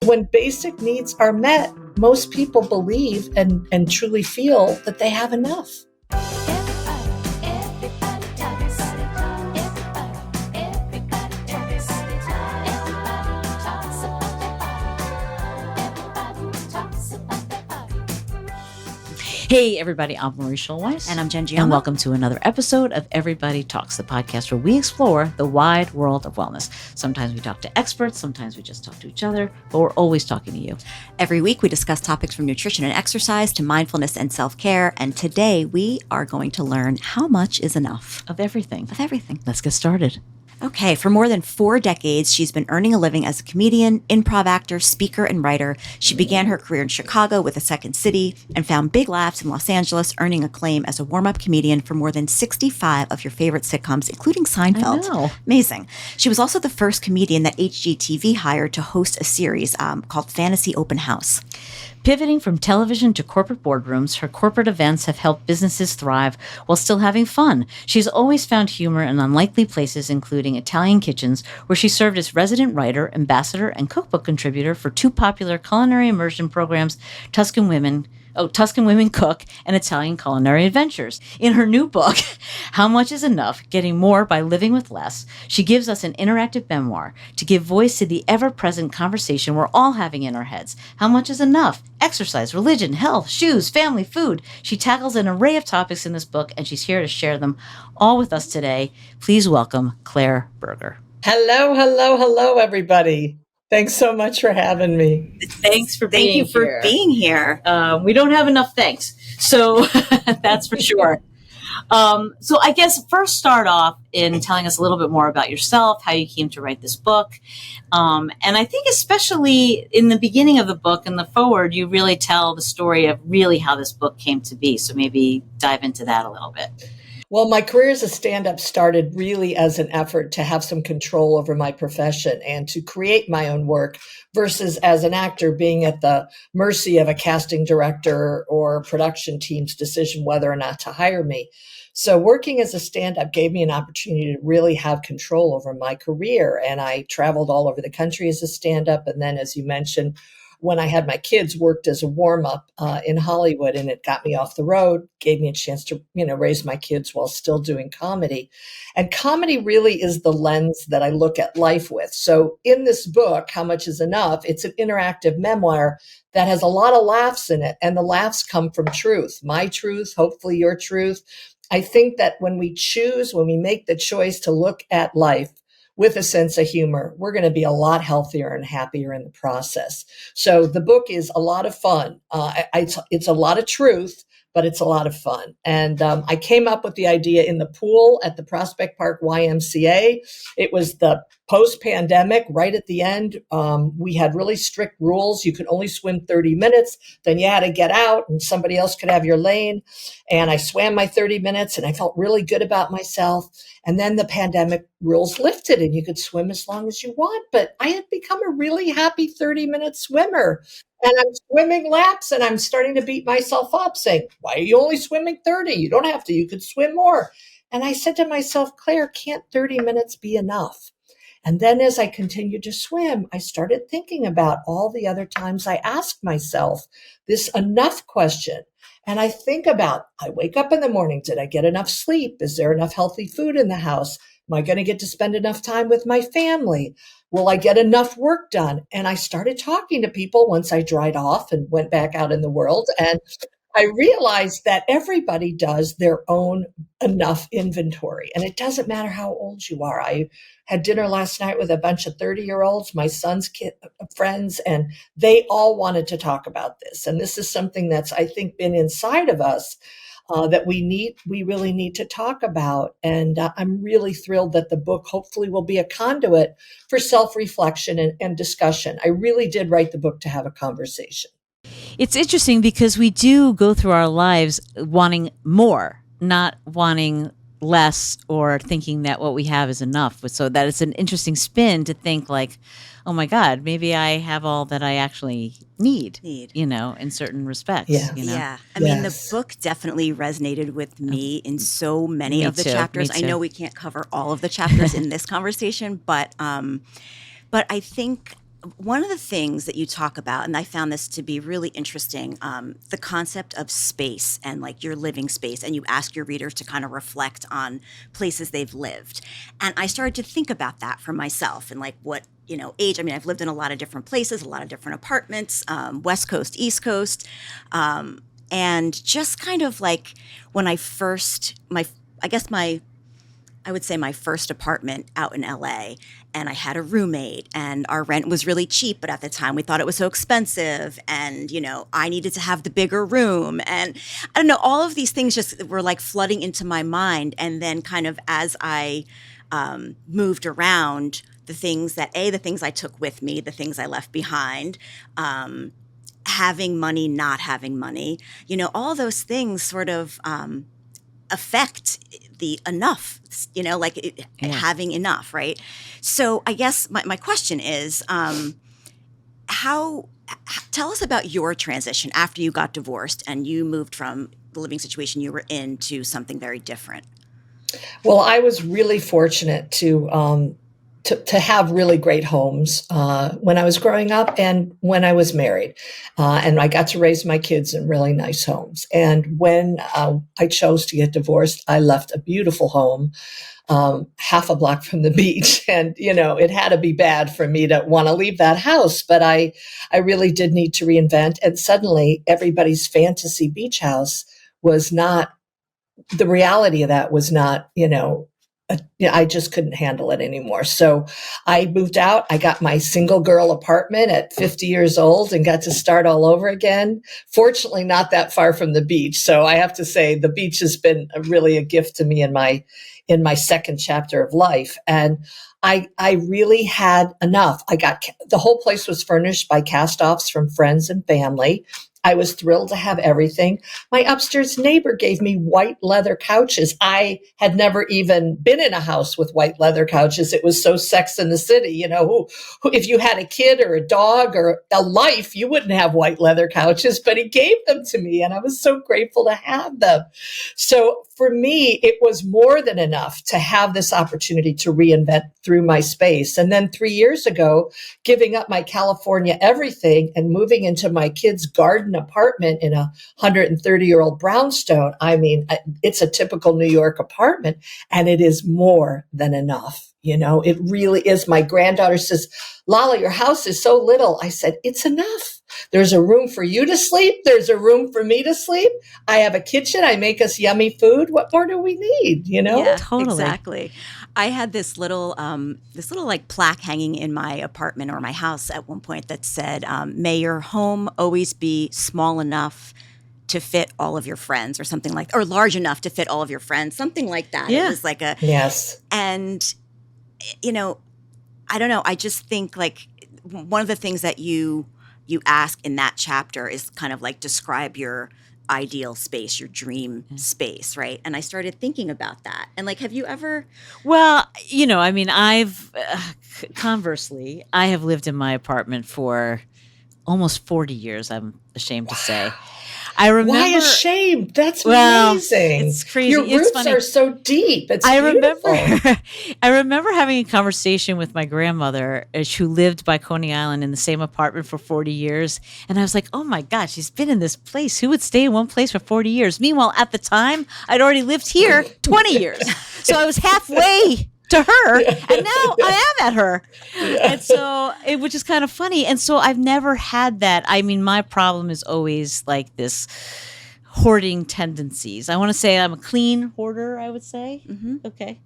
when basic needs are met, most people believe and truly feel that they have enough. Hey, everybody, I'm Marie Schulweiss. And I'm Jen Giamma. And welcome to another episode of Everybody Talks, the podcast where we explore the wide world of wellness. Sometimes we talk to experts, sometimes we just talk to each other, but we're always talking to you. Every week we discuss topics from nutrition and exercise to mindfulness and self-care. And today we are going to learn how much is enough. Of everything. Of everything. Let's get started. Okay, for more than 4 decades, she's been earning a living as a comedian, improv actor, speaker, and writer. She began her career in Chicago with The Second City and found big laughs in Los Angeles, earning acclaim as a warm-up comedian for more than 65 of your favorite sitcoms, including Seinfeld. I know. Amazing. She was also the first comedian that HGTV hired to host a series called Fantasy Open House. Pivoting from television to corporate boardrooms, her corporate events have helped businesses thrive while still having fun. She's always found humor in unlikely places, including Italian kitchens, where she served as resident writer, ambassador, and cookbook contributor for 2 popular culinary immersion programs, Tuscan Women Cook and Italian Culinary Adventures. In her new book, How Much is Enough? Getting More by Living with Less, she gives us an interactive memoir to give voice to the ever-present conversation we're all having in our heads. How much is enough? Exercise, religion, health, shoes, family, food. She tackles an array of topics in this book, and she's here to share them all with us today. Please welcome Claire Berger. Hello, everybody. Thanks so much for having me. Thanks for being here. Thank you for being here. We don't have enough thanks, so that's for sure. So I guess first start off in telling us a little bit more about yourself, how you came to write this book. And I think especially in the beginning of the book and the forward, you really tell the story of really how this book came to be. So maybe dive into that a little bit. Well, my career as a stand-up started really as an effort to have some control over my profession and to create my own work versus as an actor being at the mercy of a casting director or production team's decision whether or not to hire me. So working as a stand-up gave me an opportunity to really have control over my career. And I traveled all over the country as a stand-up. And then, as you mentioned, when I had my kids, worked as a warm-up in Hollywood, and it got me off the road, gave me a chance to, raise my kids while still doing comedy. And comedy really is the lens that I look at life with. So in this book, How Much is Enough? It's an interactive memoir that has a lot of laughs in it, and the laughs come from truth, my truth, hopefully your truth. I think that when we make the choice to look at life with a sense of humor, we're going to be a lot healthier and happier in the process. So the book is a lot of fun. It's a lot of truth, but it's a lot of fun. And I came up with the idea in the pool at the Prospect Park YMCA. It was the post-pandemic, right at the end. We had really strict rules. You could only swim 30 minutes. Then you had to get out and somebody else could have your lane. And I swam my 30 minutes and I felt really good about myself. And then the pandemic rules lifted and you could swim as long as you want. But I had become a really happy 30-minute swimmer. And I'm swimming laps and I'm starting to beat myself up saying, why are you only swimming 30? You don't have to. You could swim more. And I said to myself, Claire, can't 30 minutes be enough? And then as I continued to swim, I started thinking about all the other times I asked myself this enough question. And I think about, I wake up in the morning, did I get enough sleep? Is there enough healthy food in the house? Am I going to get to spend enough time with my family? Will I get enough work done? And I started talking to people once I dried off and went back out in the world. And I realized that everybody does their own enough inventory. And it doesn't matter how old you are. I had dinner last night with a bunch of 30-year-olds, my son's friends, and they all wanted to talk about this. And this is something that's, I think, been inside of us that we really need to talk about. And I'm really thrilled that the book hopefully will be a conduit for self-reflection and discussion. I really did write the book to have a conversation. It's interesting because we do go through our lives wanting more, not wanting less or thinking that what we have is enough. So that it's an interesting spin to think like, oh my God, maybe I have all that I actually need, in certain respects. Yeah. Yeah. I mean, the book definitely resonated with me in so many of the chapters. I know we can't cover all of the chapters in this conversation, but I think one of the things that you talk about, and I found this to be really interesting, the concept of space and like your living space, and you ask your readers to kind of reflect on places they've lived. And I started to think about that for myself and like what, age. I mean, I've lived in a lot of different places, a lot of different apartments, West Coast, East Coast. And just kind of like when I first, I would say my first apartment out in LA, and I had a roommate, and our rent was really cheap, but at the time we thought it was so expensive, and I needed to have the bigger room, and I don't know, all of these things just were like flooding into my mind. And then kind of as I moved around, the things I took with me, the things I left behind, having money, not having money, all those things sort of affect the enough, having enough, right? So I guess my question is, tell us about your transition after you got divorced and you moved from the living situation you were in to something very different. Well, I was really fortunate to have really great homes when I was growing up and when I was married. And I got to raise my kids in really nice homes. And when I chose to get divorced, I left a beautiful home half a block from the beach. And, it had to be bad for me to want to leave that house. But I really did need to reinvent. And suddenly everybody's fantasy beach house was not, the reality of that was not, I just couldn't handle it anymore. So I moved out. I got my single girl apartment at 50 years old and got to start all over again. Fortunately, not that far from the beach. So I have to say the beach has been really a gift to me in my second chapter of life. And I really had enough. The whole place was furnished by cast-offs from friends and family. I was thrilled to have everything. My upstairs neighbor gave me white leather couches. I had never even been in a house with white leather couches. It was so Sex in the City, who if you had a kid or a dog or a life, you wouldn't have white leather couches, but he gave them to me and I was so grateful to have them. So for me, it was more than enough to have this opportunity to reinvent through my space. And then 3 years ago, giving up my California everything and moving into my kids' garden apartment in a 130-year-old brownstone. I mean, it's a typical New York apartment, and it is more than enough. It really is. My granddaughter says, Lala, your house is so little. I said, it's enough. There's a room for you to sleep. There's a room for me to sleep. I have a kitchen. I make us yummy food. What more do we need? Yeah, Totally. Exactly. I had this little like plaque hanging in my apartment or my house at one point that said, may your home always be small enough to fit all of your friends, or something like, or large enough to fit all of your friends, something like that. Yeah. It was like Yes. And, I don't know. I just think like one of the things that you ask in that chapter is kind of like describe your ideal space, your dream space, right? And I started thinking about that. And like, have you ever? Well, I've conversely, I have lived in my apartment for almost 40 years, I'm ashamed to say. I remember. Why ashamed? That's amazing. It's crazy. Your roots funny. are so deep. It's I beautiful. remember having a conversation with my grandmother who lived by Coney Island in the same apartment for 40 years. And I was like, oh my God, she's been in this place. Who would stay in one place for 40 years? Meanwhile, at the time, I'd already lived here 20 years. So I was halfway to her, and now I am at her. And so which is kind of funny. And so I've never had that. I mean, my problem is always like this hoarding tendencies. I want to say I'm a clean hoarder, I would say. Mm-hmm. Okay.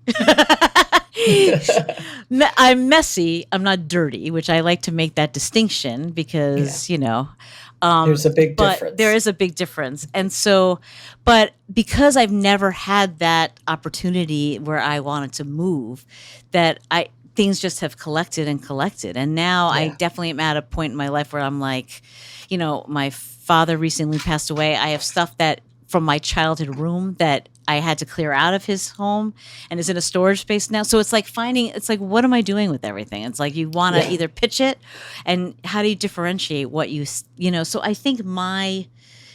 I'm messy. I'm not dirty, which I like to make that distinction because, there's a big difference. There is a big difference. And so, but because I've never had that opportunity where I wanted to move, things just have collected and collected. And now I definitely am at a point in my life where I'm like, my father recently passed away. I have stuff that from my childhood room that I had to clear out of his home and is in a storage space now. So it's like what am I doing with everything? It's like you want to either pitch it, and how do you differentiate what so I think my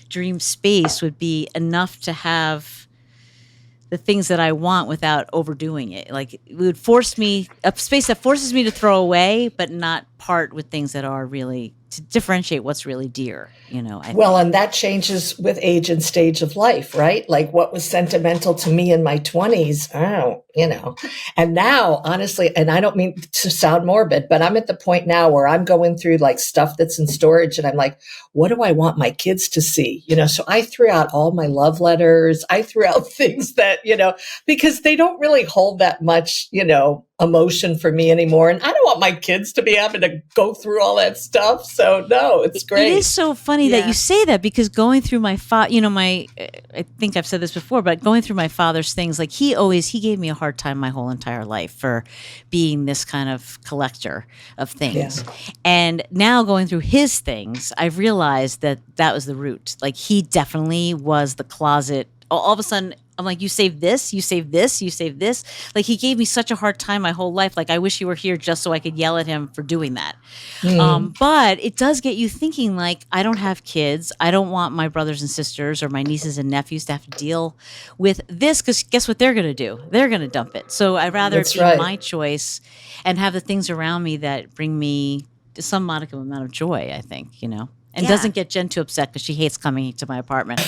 dream space would be enough to have the things that I want without overdoing it. Like it would force me a space that forces me to throw away, but not part with things that are really to differentiate what's really dear, I Well, think. and that changes with age and stage of life, right? Like what was sentimental to me in my 20s, And now, honestly, and I don't mean to sound morbid, but I'm at the point now where I'm going through like stuff that's in storage and I'm like, what do I want my kids to see? So I threw out all my love letters. I threw out things that, because they don't really hold that much, emotion for me anymore. And I don't want my kids to be having to go through all that stuff. So no, it's great. It is so funny that you say that, because going through my I think I've said this before, but going through my father's things, like he gave me a hard time my whole entire life for being this kind of collector of things. Yeah. And now going through his things, I've realized that was the root. Like he definitely was the closet. All of a sudden, I'm like, you save this, you save this, you save this. Like he gave me such a hard time my whole life. Like I wish you were here just so I could yell at him for doing that. But it does get you thinking, like, I don't have kids. I don't want my brothers and sisters or my nieces and nephews to have to deal with this, because guess what they're going to do? They're going to dump it. So I'd rather it be my choice and have the things around me that bring me some modicum amount of joy, I think, And doesn't get Jen too upset because she hates coming to my apartment.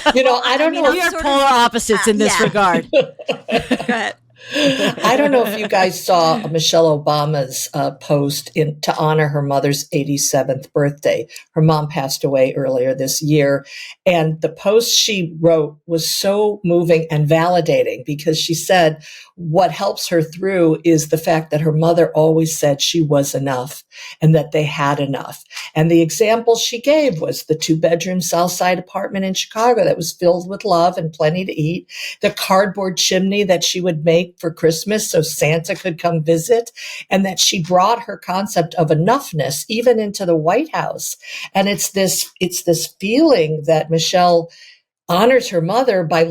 I don't know. We are polar opposites in this regard. Go ahead. I don't know if you guys saw Michelle Obama's post to honor her mother's 87th birthday. Her mom passed away earlier this year. And the post she wrote was so moving and validating, because she said what helps her through is the fact that her mother always said she was enough and that they had enough. And the example she gave was the 2-bedroom South Side apartment in Chicago that was filled with love and plenty to eat, the cardboard chimney that she would make for Christmas so Santa could come visit, and that she brought her concept of enoughness even into the White House. And it's this feeling that Michelle honors her mother by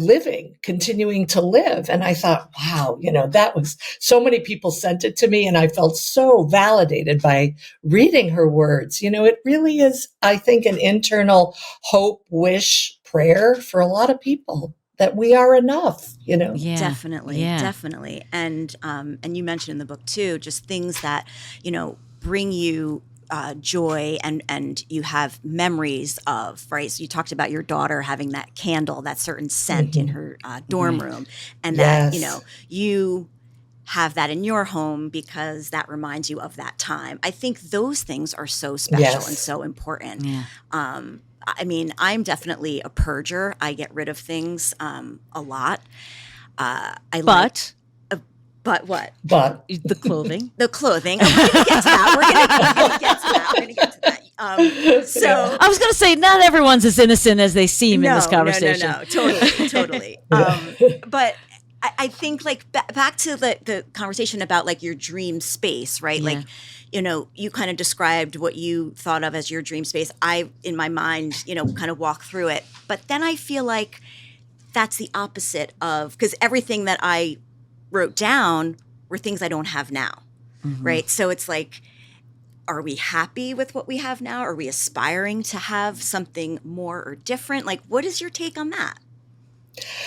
continuing to live. And I thought, wow, that was, so many people sent it to me and I felt so validated by reading her words. It really is, I think, an internal hope, wish, prayer for a lot of people that we are enough, Yeah. Definitely. And you mentioned in the book too, just things that, bring you joy and you have memories of, right? So you talked about your daughter having that candle, that certain scent in her dorm room, and that, you have that in your home because that reminds you of that time. I think those things are so special and so important. Yeah. I mean, I'm definitely a purger. I get rid of things a lot. But what? But the clothing. The clothing. We're going to get to that. We're going to get to that. I was going to say, not everyone's as innocent as they seem in this conversation. No. Totally. But I think, like, back to the conversation about, like, your dream space, right? Yeah. Like, you kind of described what you thought of as your dream space. I, in my mind, kind of walk through it. But then I feel like that's the opposite of, because everything that I wrote down were things I don't have now, right? So it's like, are we happy with what we have now? Are we aspiring to have something more or different? Like, what is your take on that?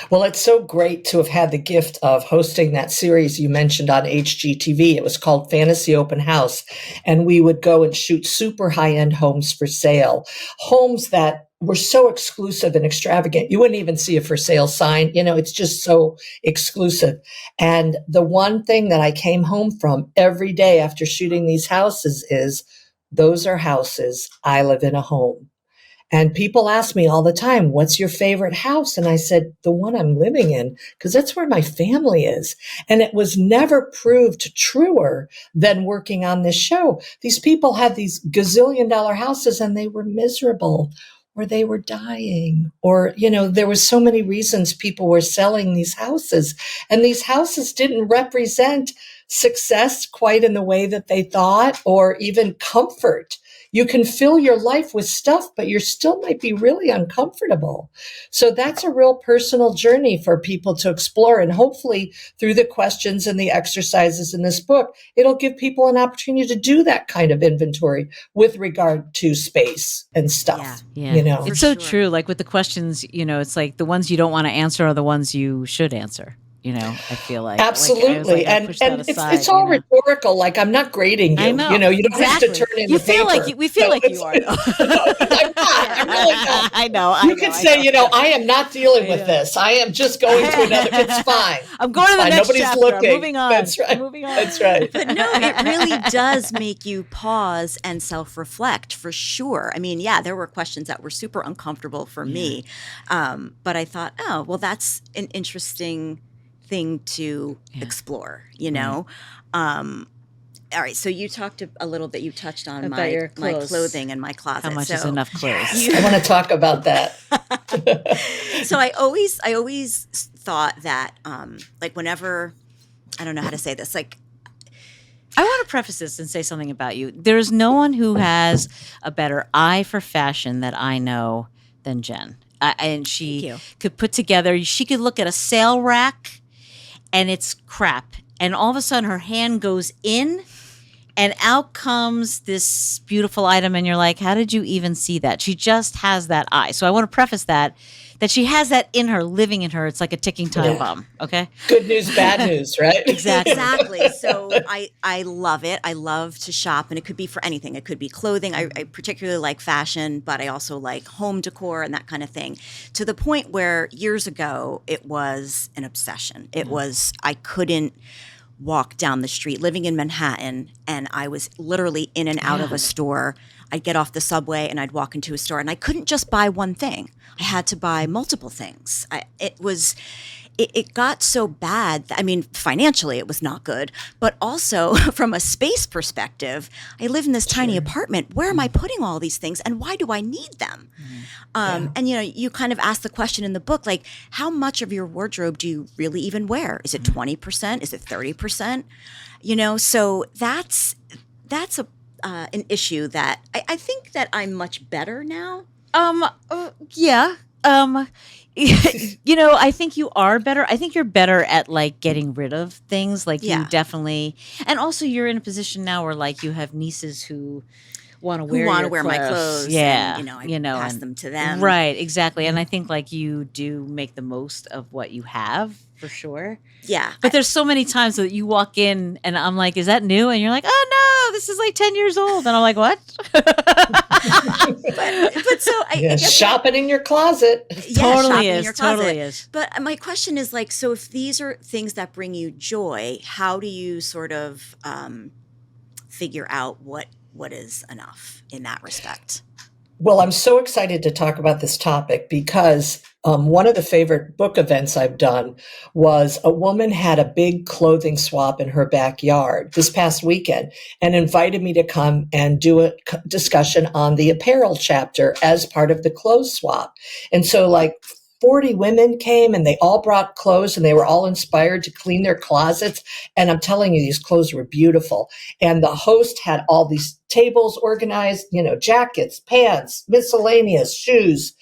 Well, it's so great to have had the gift of hosting that series you mentioned on HGTV. It was called Fantasy Open House. And we would go and shoot super high-end homes for sale, homes that were so exclusive and extravagant. You wouldn't even see a for sale sign. It's just so exclusive. And the one thing that I came home from every day after shooting these houses is, those are houses. I live in a home. And people ask me all the time, what's your favorite house? And I said, the one I'm living in, because that's where my family is. And it was never proved truer than working on this show. These people had these gazillion-dollar houses and they were miserable, or they were dying, or, there was so many reasons people were selling these houses. And these houses didn't represent success quite in the way that they thought, or even comfort. You can fill your life with stuff, but you still might be really uncomfortable. So that's a real personal journey for people to explore. And hopefully through the questions and the exercises in this book, it'll give people an opportunity to do that kind of inventory with regard to space and stuff. Yeah. You know, it's so true. Like with the questions, it's like the ones you don't want to answer are the ones you should answer. I feel like absolutely, and it's all rhetorical. Like, I'm not grading you. I know. You don't have to turn in the paper. We feel like you are. Though. I'm not. I'm really not. I know. You could say, I am not dealing with this. I am just going to another. It's fine. I'm going to the next Nobody's chapter. looking. I'm moving on. That's right. Moving on. That's right. But no, it really does make you pause and self-reflect for sure. I mean, yeah, there were questions that were super uncomfortable for me, but I thought, oh, well, that's an interesting thing to explore, all right, so you talked a little bit, you touched on my clothing and my closet. How much is enough clothes? I want to talk about that. So I always thought that like whenever, I don't know how to say this, like, I want to preface this and say something about you. There's no one who has a better eye for fashion that I know than Jen. And she could put together, she could look at a sale rack and it's crap. And all of a sudden her hand goes in and out comes this beautiful item. And you're like, how did you even see that? She just has that eye. So I want to preface that she has that in her, living in her. It's like a ticking time bomb. Okay. Good news, bad news, right? Exactly. So I love it. I love to shop, and it could be for anything. It could be clothing. I particularly like fashion, but I also like home decor and that kind of thing, to the point where years ago it was an obsession. It was, I couldn't walk down the street living in Manhattan, and I was literally in and out of a store. I'd get off the subway and I'd walk into a store, and I couldn't just buy one thing. I had to buy multiple things. It got so bad. I mean, financially it was not good, but also from a space perspective, I live in this tiny apartment. Where am I putting all these things, and why do I need them? And you kind of ask the question in the book, like, how much of your wardrobe do you really even wear? Is it 20%? Is it 30%? So that's an issue that I think that I'm much better now. Yeah. I think you are better. I think you're better at like getting rid of things. Like you definitely, and also you're in a position now where like you have nieces who want to wear my clothes. Yeah. And, I pass them to them. Right. Exactly. And I think like you do make the most of what you have, for sure. Yeah. But there's so many times that you walk in and I'm like, is that new? And you're like, oh no, this is like 10 years old. And I'm like, what? but so I guess shopping in your closet. Totally is. But my question is like, so if these are things that bring you joy, how do you sort of figure out what is enough in that respect? Well, I'm so excited to talk about this topic because one of the favorite book events I've done was a woman had a big clothing swap in her backyard this past weekend and invited me to come and do a discussion on the apparel chapter as part of the clothes swap. And so like 40 women came and they all brought clothes and they were all inspired to clean their closets. And I'm telling you, these clothes were beautiful. And the host had all these tables organized, jackets, pants, miscellaneous, shoes.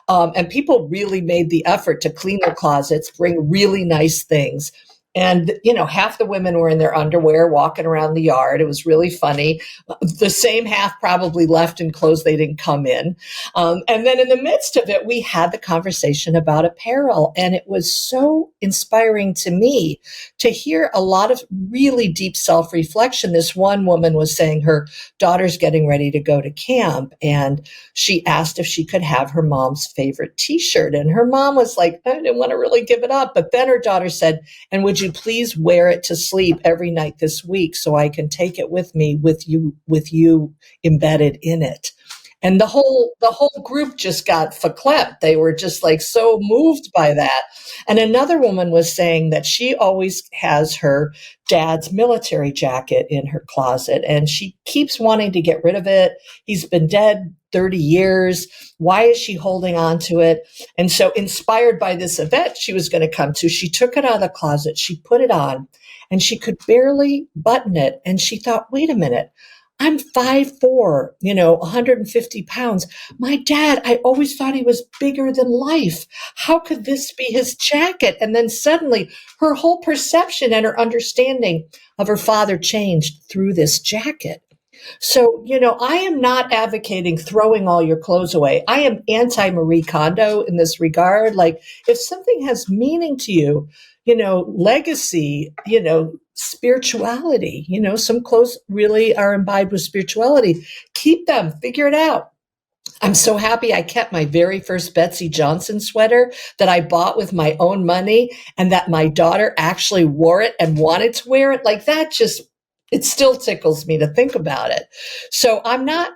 And people really made the effort to clean their closets, bring really nice things. And, half the women were in their underwear walking around the yard. It was really funny. The same half probably left in clothes they didn't come in. And then in the midst of it, we had the conversation about apparel. And it was so inspiring to me to hear a lot of really deep self-reflection. This one woman was saying her daughter's getting ready to go to camp. And she asked if she could have her mom's favorite T-shirt. And her mom was like, I didn't want to really give it up. But then her daughter said, and would you please wear it to sleep every night this week so I can take it with me with you embedded in it. And the whole group just got verklempt. They were just like so moved by that. And another woman was saying that she always has her dad's military jacket in her closet and she keeps wanting to get rid of it. He's been dead 30 years. Why is she holding on to it? And so inspired by this event she was going to come to, she took it out of the closet, she put it on, and she could barely button it. And she thought, wait a minute, I'm 5'4", 150 pounds. My dad, I always thought he was bigger than life. How could this be his jacket? And then suddenly her whole perception and her understanding of her father changed through this jacket. So, I am not advocating throwing all your clothes away. I am anti Marie Kondo in this regard. Like, if something has meaning to you, legacy, spirituality, some clothes really are imbibed with spirituality. Keep them, figure it out. I'm so happy I kept my very first Betsy Johnson sweater that I bought with my own money, and that my daughter actually wore it and wanted to wear it. Like, that just, it still tickles me to think about it. So I'm not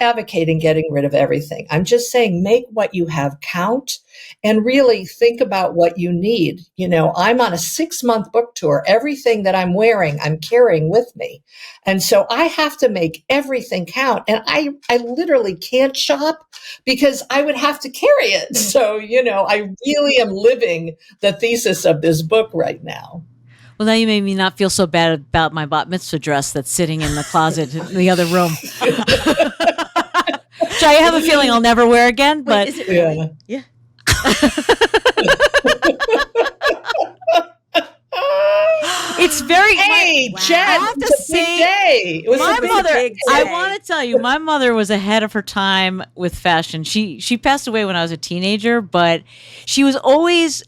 advocating getting rid of everything. I'm just saying make what you have count and really think about what you need. I'm on a 6-month book tour. Everything that I'm wearing, I'm carrying with me. And so I have to make everything count. And I literally can't shop because I would have to carry it. So, I really am living the thesis of this book right now. Well, now you made me not feel so bad about my bat mitzvah dress that's sitting in the closet in the other room. Which I have a feeling I'll never wear again. But Wait, is it really? Yeah. It's very. Jen, I have to say, it was my mother. big I day. want to tell you, my mother was ahead of her time with fashion. She passed away when I was a teenager, but she was always.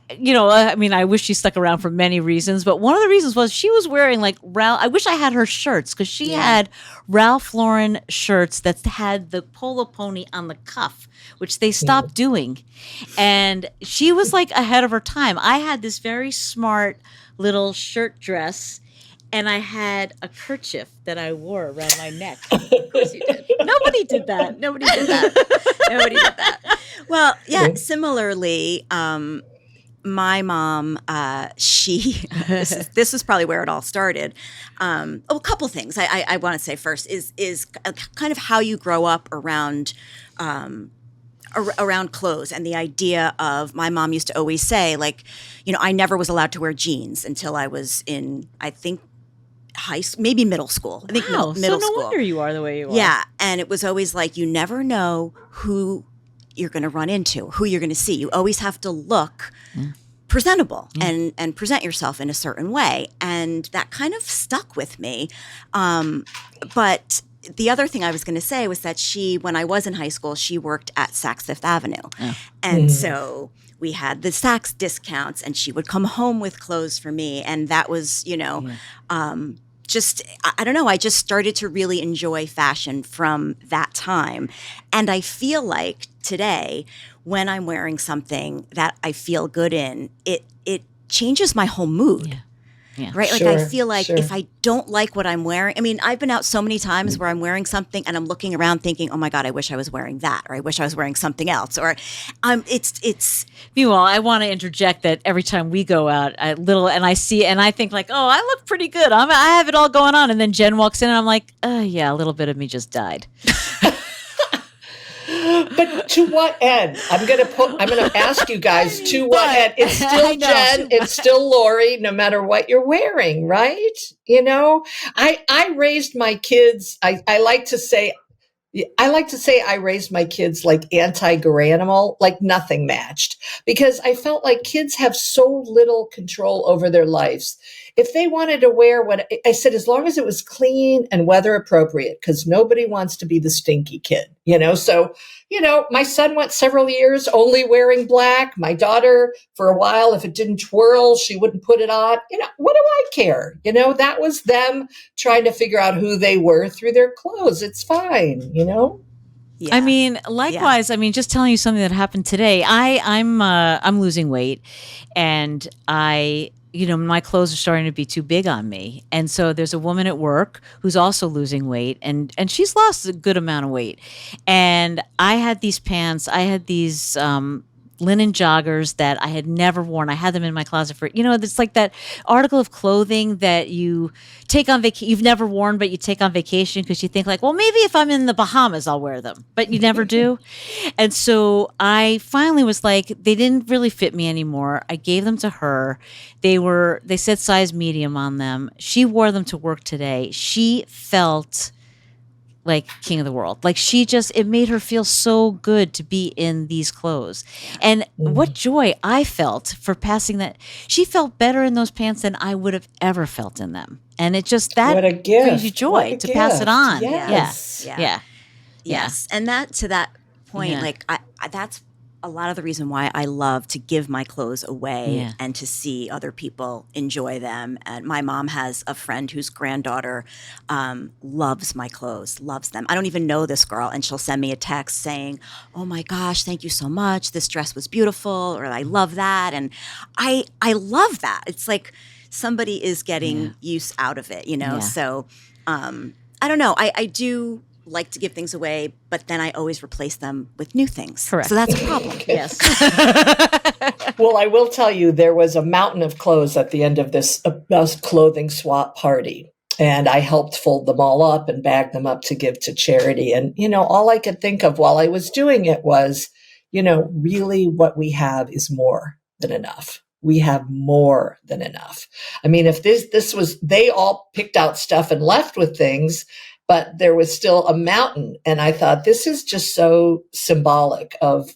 I wish she stuck around for many reasons, but one of the reasons was she was wearing like Ralph. I wish I had her shirts because she had Ralph Lauren shirts that had the polo pony on the cuff, which they stopped doing. And she was like ahead of her time. I had this very smart little shirt dress, and I had a kerchief that I wore around my neck. Of course you did. Nobody did that. Nobody did that. Well, yeah, similarly, my mom, this is probably where it all started. A couple things I want to say first is kind of how you grow up around clothes, and the idea of, my mom used to always say, like, I never was allowed to wear jeans until I was in, I think, high school, maybe middle school. I think middle so no school. wonder you are the way you are. Yeah, and it was always like, you never know who you're going to run into, who you're going to see. You always have to look presentable and present yourself in a certain way. And that kind of stuck with me. But the other thing I was going to say was that when I was in high school, she worked at Saks Fifth Avenue. Yeah. And so we had the Saks discounts, and she would come home with clothes for me. And that was, just, I don't know, I just started to really enjoy fashion from that time. And I feel like today, when I'm wearing something that I feel good in, it changes my whole mood. Yeah. Yeah. Right? Like, I feel like if I don't like what I'm wearing, I mean, I've been out so many times where I'm wearing something and I'm looking around thinking, oh my God, I wish I was wearing that, or I wish I was wearing something else, or it's. Meanwhile, I want to interject that every time we go out, I see, and I think like, oh, I look pretty good. I have it all going on. And then Jen walks in and I'm like, yeah, a little bit of me just died. But to what end? I'm going to ask you guys, to what end? It's still Jen, it's still Lori, no matter what you're wearing, right? I raised my kids. I like to say I raised my kids like anti-Garanimal, like nothing matched, because I felt like kids have so little control over their lives. If they wanted to wear what I said, as long as it was clean and weather appropriate, because nobody wants to be the stinky kid, So, my son went several years only wearing black. My daughter, for a while, if it didn't twirl, she wouldn't put it on. What do I care? That was them trying to figure out who they were through their clothes. It's fine, Yeah. I mean, likewise. Yeah. I mean, just telling you something that happened today. I'm losing weight, and my clothes are starting to be too big on me. And so there's a woman at work who's also losing weight, and she's lost a good amount of weight. And I had these pants, I had these, linen joggers that I had never worn. I had them in my closet for, it's like that article of clothing that you take on vacation, you've never worn, but you take on vacation because you think like, well, maybe if I'm in the Bahamas, I'll wear them, but you never do. And so I finally was like, they didn't really fit me anymore. I gave them to her. They said size medium on them. She wore them to work today. She felt like king of the world. Like it made her feel so good to be in these clothes. And what joy I felt for passing that. She felt better in those pants than I would have ever felt in them. And it just, that What a gift. brings you joy to pass it on. Yes. Yes. And to that point, Yeah. like that's a lot of the reason why I love to give my clothes away and to see other people enjoy them. And my mom has a friend whose granddaughter loves my clothes, loves them. I don't even know this girl, and she'll send me a text saying, "Oh my gosh, thank you so much. This dress was beautiful," or "I love that." And I love that. It's like somebody is getting use out of it, Yeah. So I don't know. I do like to give things away, but then I always replace them with new things. Correct. So that's a problem. Yes. Well, I will tell you, there was a mountain of clothes at the end of this clothing swap party. And I helped fold them all up and bag them up to give to charity. And, all I could think of while I was doing it was, really what we have is more than enough. We have more than enough. I mean, if this was, they all picked out stuff and left with things, but there was still a mountain. And I thought, this is just so symbolic of,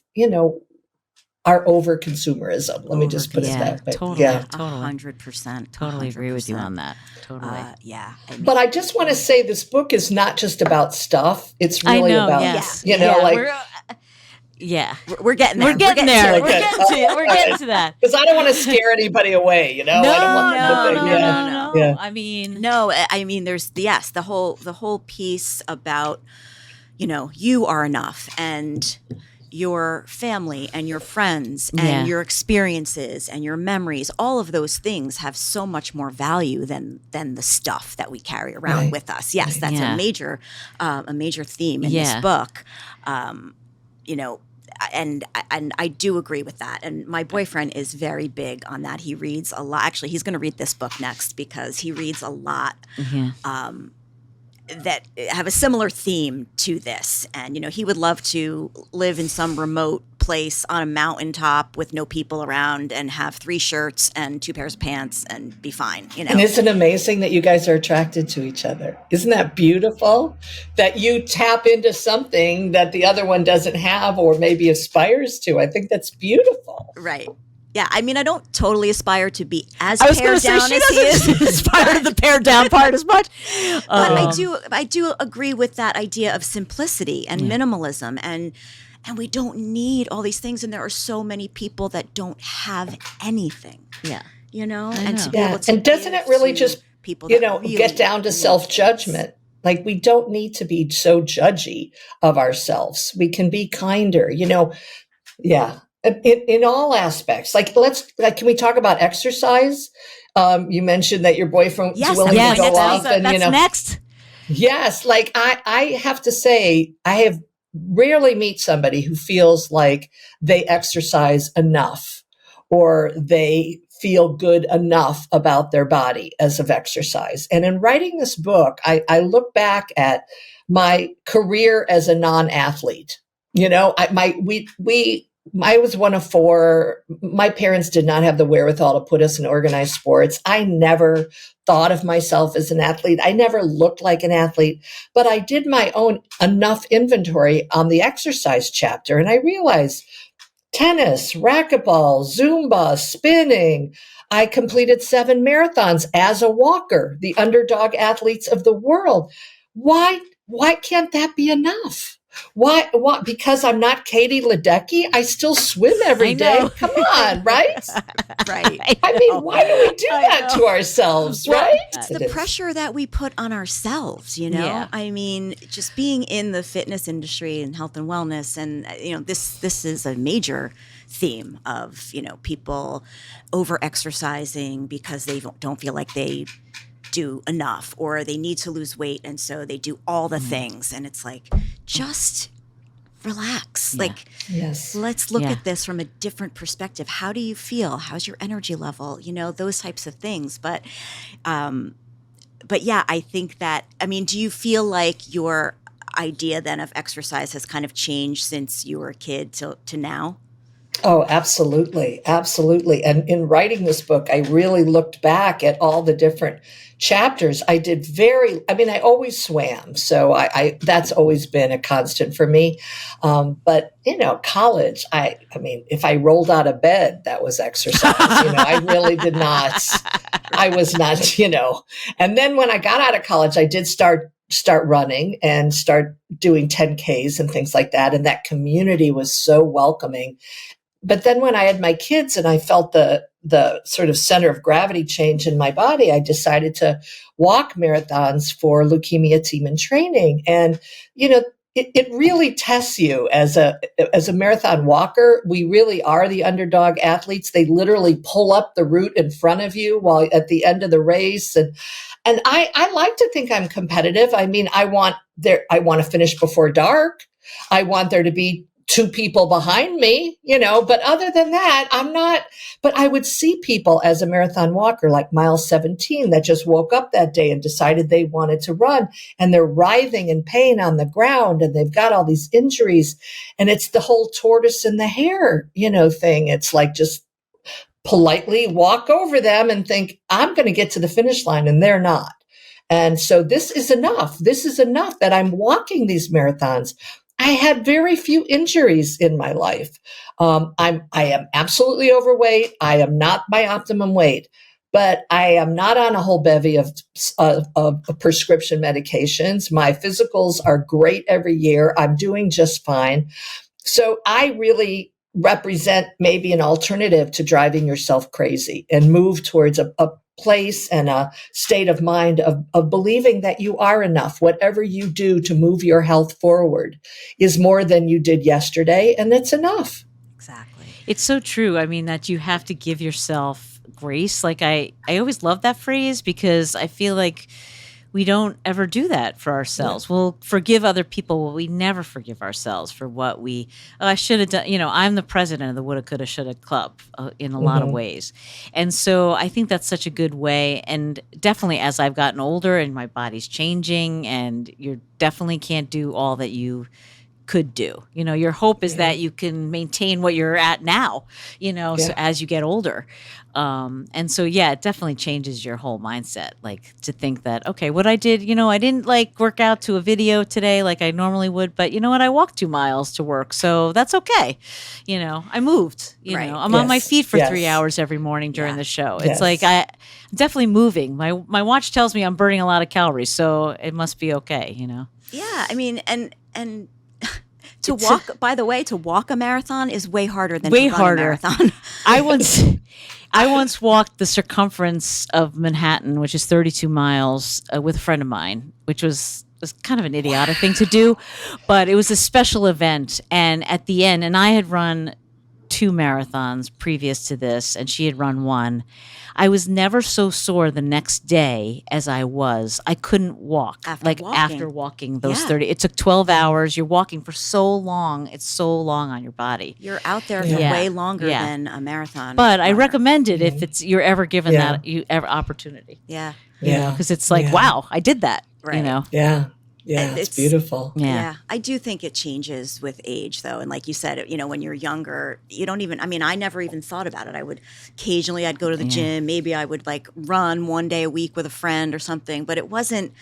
our over consumerism. Let me just put it that way. Totally. Yeah. 100%. Totally agree with you on that. Totally. But I just want to say this book is not just about stuff. It's really about, We're getting there. We're getting there. Okay. We're getting to that. Because I don't want to scare anybody away, I don't want No. I mean, there's the whole piece about, you are enough, and your family and your friends and your experiences and your memories, all of those things have so much more value than the stuff that we carry around with us. Yes, that's a major theme in this book. And I do agree with that. And my boyfriend is very big on that. He reads a lot. Actually, he's going to read this book next because he reads a lot that have a similar theme to this. And, he would love to live in some remote place on a mountaintop with no people around and have 3 shirts and 2 pairs of pants and be fine, And isn't it amazing that you guys are attracted to each other? Isn't that beautiful? That you tap into something that the other one doesn't have or maybe aspires to. I think that's beautiful. Right. Yeah, I mean, I don't totally aspire to be as I was pared down as he is. Aspire to the pared down part as much. But I do agree with that idea of simplicity and minimalism, and we don't need all these things. And there are so many people that don't have anything. Yeah, and to be able to and doesn't it really just people really get down to self-judgment? Like, we don't need to be so judgy of ourselves. We can be kinder. In all aspects. Can we talk about exercise? You mentioned that your boyfriend was willing to go off, and that's next. Yes, I have to say, I have rarely meet somebody who feels like they exercise enough or they feel good enough about their body as of exercise. And in writing this book, I look back at my career as a non-athlete. I was one of 4. My parents did not have the wherewithal to put us in organized sports. I never thought of myself as an athlete. I never looked like an athlete, but I did my own enough inventory on the exercise chapter. And I realized tennis, racquetball, Zumba, spinning. I completed 7 marathons as a walker, the underdog athletes of the world. Why can't that be enough? Why? Because I'm not Katie Ledecky? I still swim every day. Come on, right? Right. I mean, why do we do that to ourselves, right? It's the pressure that we put on ourselves, Yeah. I mean, just being in the fitness industry and health and wellness, and this is a major theme of people over exercising because they don't feel like they do enough, or they need to lose weight, and so they do all the things, and it's like, just relax. Yeah. Like, Yes. let's look Yeah. at this from a different perspective. How do you feel? How's your energy level? Those types of things. But yeah, I think that, I mean, do you feel like your idea then of exercise has kind of changed since you were a kid to now? Oh, absolutely. Absolutely. And in writing this book, I really looked back at all the different chapters. I always swam. So that's always been a constant for me. But, college, I mean, if I rolled out of bed, that was exercise. I really did not, I was not, and then when I got out of college, I did start running and start doing 10Ks and things like that. And that community was so welcoming. But then when I had my kids and I felt the sort of center of gravity change in my body, I decided to walk marathons for Leukemia Team in Training. And, it really tests you as a marathon walker. We really are the underdog athletes. They literally pull up the route in front of you while at the end of the race. And I like to think I'm competitive. I mean, I want to finish before dark. I want there to be two people behind me, but other than that, I'm not. But I would see people as a marathon walker, like mile 17, that just woke up that day and decided they wanted to run, and they're writhing in pain on the ground and they've got all these injuries. And it's the whole tortoise and the hare, thing. It's like, just politely walk over them and think, I'm going to get to the finish line, and they're not. And so this is enough. This is enough that I'm walking these marathons. I had very few injuries in my life. I am absolutely overweight. I am not my optimum weight, but I am not on a whole bevy of prescription medications. My physicals are great every year. I'm doing just fine. So I really represent maybe an alternative to driving yourself crazy, and move towards a place and a state of mind of believing that you are enough. Whatever you do to move your health forward is more than you did yesterday, and it's enough. Exactly. It's so true. I mean, that you have to give yourself grace. Like, I always love that phrase, because I feel like we don't ever do that for ourselves. Yeah. We'll forgive other people, but we never forgive ourselves for what I should have done. I'm the president of the woulda, coulda, shoulda club in a lot of ways. And so I think that's such a good way. And definitely as I've gotten older and my body's changing, and you definitely can't do all that you could do. Your hope is that you can maintain what you're at now, so as you get older. And so, it definitely changes your whole mindset, like to think that, okay, what I did, I didn't like work out to a video today like I normally would, but you know what? I walked 2 miles to work. So that's okay. I moved, Right. I'm on my feet for 3 hours every morning during the show. It's like, I'm definitely moving. My watch tells me I'm burning a lot of calories, so it must be okay, Yeah. I mean, and to walk a marathon is way harder than to run a marathon. I once walked the circumference of Manhattan, which is 32 miles, with a friend of mine, which was kind of an idiotic thing to do, but it was a special event. And at the end, and I had run 2 marathons previous to this, and she had run 1. I was never so sore the next day as I was. I couldn't walk after walking those 30. It took 12 hours. You're walking for so long. It's so long on your body. You're out there for way longer than a marathon. But I recommend it if you're ever given that opportunity. Yeah. Because it's like, wow, I did that. Right. Yeah. Yeah, it's beautiful. Yeah. I do think it changes with age, though. And like you said, when you're younger, you don't even, I never even thought about it. I'd go to the gym. Maybe I would like run one day a week with a friend or something. But it wasn't,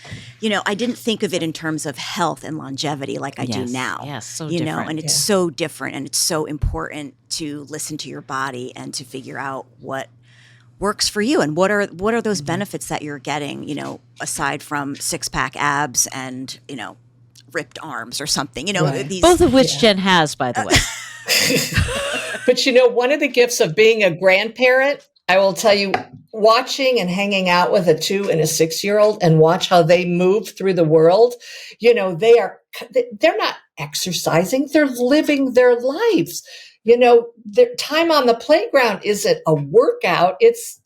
I didn't think of it in terms of health and longevity like I do now. Yes, so different. And it's so different. And it's so important to listen to your body and to figure out what works for you, and what are those benefits that you're getting, aside from 6-pack abs and ripped arms or something, both of which Jen has, by the way. But one of the gifts of being a grandparent, I will tell you, watching and hanging out with a 2 and a 6-year-old and watch how they move through the world, they're not exercising, they're living their lives. Their time on the playground isn't a workout. It's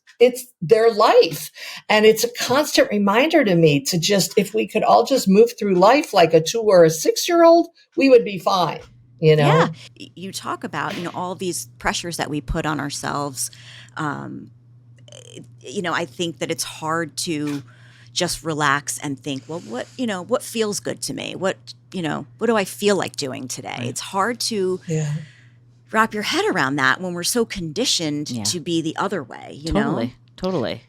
their life. And it's a constant reminder to me to just, if we could all just move through life like a 2 or a 6-year-old, we would be fine. you know? Yeah. You talk about, all these pressures that we put on ourselves. I think that it's hard to just relax and think, well, what feels good to me? What do I feel like doing today? Right. It's hard to Yeah. wrap your head around that when we're so conditioned Yeah. to be the other way, Totally.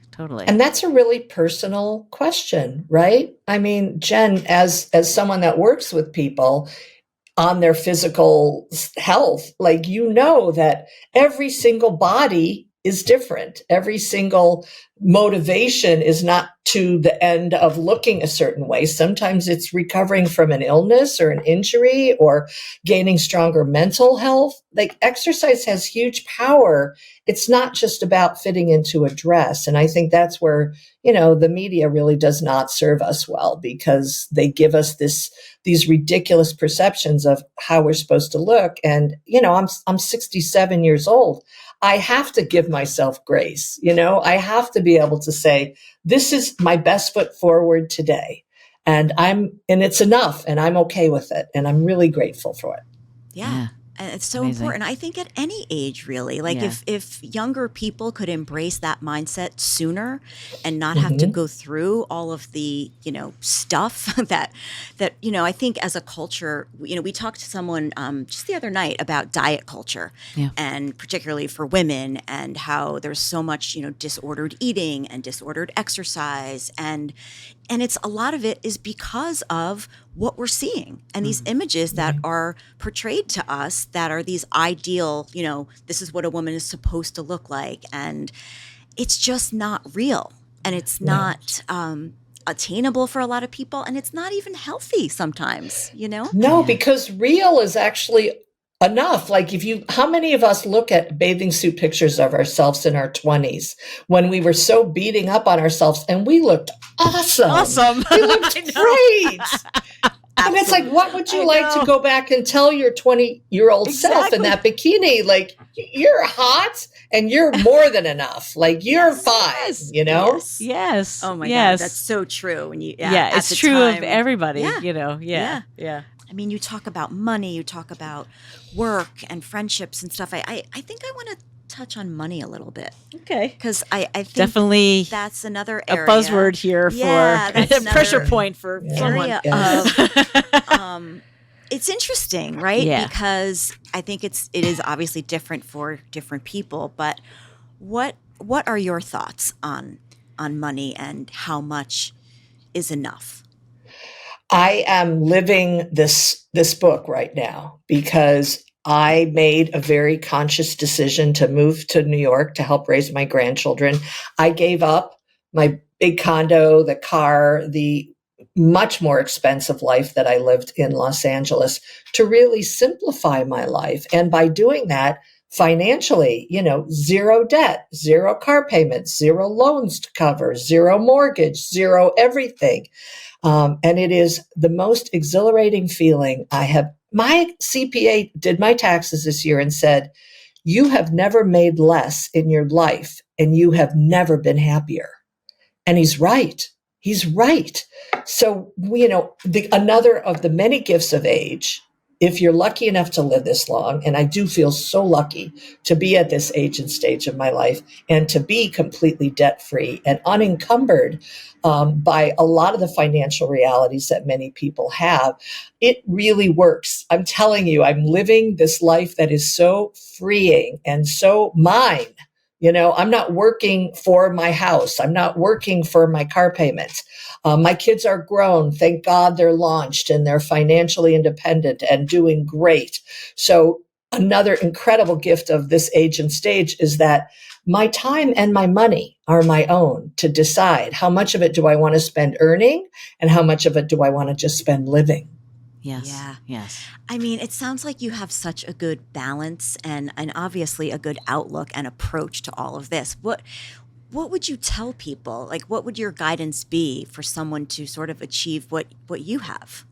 And that's a really personal question, right? I mean, Jen, as someone that works with people on their physical health, like, that every single body is different. Every single motivation is not to the end of looking a certain way. Sometimes it's recovering from an illness or an injury or gaining stronger mental health. Like, exercise has huge power. It's not just about fitting into a dress. And I think that's where, the media really does not serve us well, because they give us these ridiculous perceptions of how we're supposed to look. And, I'm 67 years old. I have to give myself grace. I have to be able to say, this is my best foot forward today. And it's enough, and I'm okay with it. And I'm really grateful for it. Yeah. And it's so Amazing. important. I think at any age, really, like if younger people could embrace that mindset sooner and not have to go through all of the, stuff that, I think as a culture, we talked to someone just the other night about diet culture, and particularly for women, and how there's so much, disordered eating and disordered exercise. And it's a lot of it is because of what we're seeing and these images that are portrayed to us that are these ideal, this is what a woman is supposed to look like. And it's just not real. And it's not attainable for a lot of people. And it's not even healthy sometimes, No, because real is actually enough. Like, how many of us look at bathing suit pictures of ourselves in our 20s when we were so beating up on ourselves and we looked awesome. We looked great. And it's like, what would you like to go back and tell your 20-year-old self in that bikini? Like, you're hot and you're more than enough. Like, you're fine, Yes. Oh my God, that's so true. And it's true of everybody, Yeah. I mean, you talk about money, you talk about work and friendships and stuff. I think I want to touch on money a little bit. Okay. Because I think definitely that's another a area. buzzword here for a pressure point for someone. It's interesting, right? Yeah. Because I think it is obviously different for different people. But what are your thoughts on money and how much is enough? I am living this book right now because I made a very conscious decision to move to New York to help raise my grandchildren. I gave up my big condo, the car, the much more expensive life that I lived in Los Angeles to really simplify my life. And by doing that, financially, zero debt, zero car payments, zero loans to cover, zero mortgage, zero everything. And it is the most exhilarating feeling I have. My CPA did my taxes this year and said, you have never made less in your life and you have never been happier. And he's right. He's right. So, another of the many gifts of age, if you're lucky enough to live this long, and I do feel so lucky to be at this age and stage of my life and to be completely debt-free and unencumbered by a lot of the financial realities that many people have, it really works. I'm telling you, I'm living this life that is so freeing and so mine. I'm not working for my house. I'm not working for my car payments. My kids are grown. Thank God they're launched and they're financially independent and doing great. So another incredible gift of this age and stage is that my time and my money are my own to decide how much of it do I want to spend earning and how much of it do I want to just spend living. Yes. Yeah. Yes. I mean, it sounds like you have such a good balance and obviously a good outlook and approach to all of this. What would you tell people? Like, what would your guidance be for someone to sort of achieve what you have?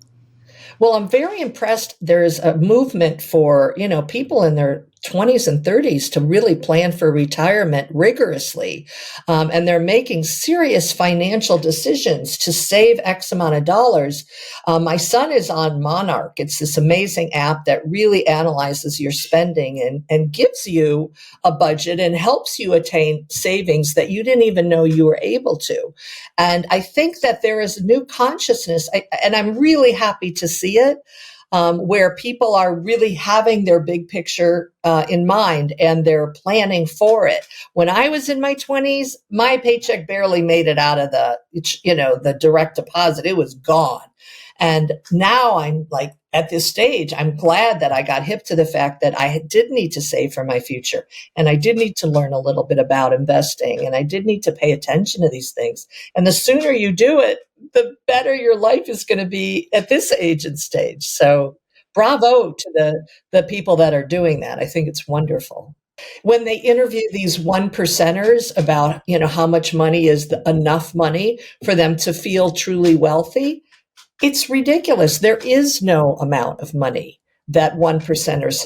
Well, I'm very impressed. There's a movement for, people in their 20s and 30s to really plan for retirement rigorously. And they're making serious financial decisions to save X amount of dollars. My son is on Monarch. It's this amazing app that really analyzes your spending and gives you a budget and helps you attain savings that you didn't even know you were able to. And I think that there is a new consciousness, and I'm really happy to see it. Where people are really having their big picture in mind and they're planning for it. When I was in my 20s, my paycheck barely made it out of the direct deposit. It was gone. And now I'm like at this stage, I'm glad that I got hip to the fact that I did need to save for my future. And I did need to learn a little bit about investing. And I did need to pay attention to these things. And the sooner you do it, the better your life is going to be at this age and stage. So bravo to the people that are doing that. I think it's wonderful. When they interview these one percenters about, how much money is enough money for them to feel truly wealthy, it's ridiculous. There is no amount of money that one percenters.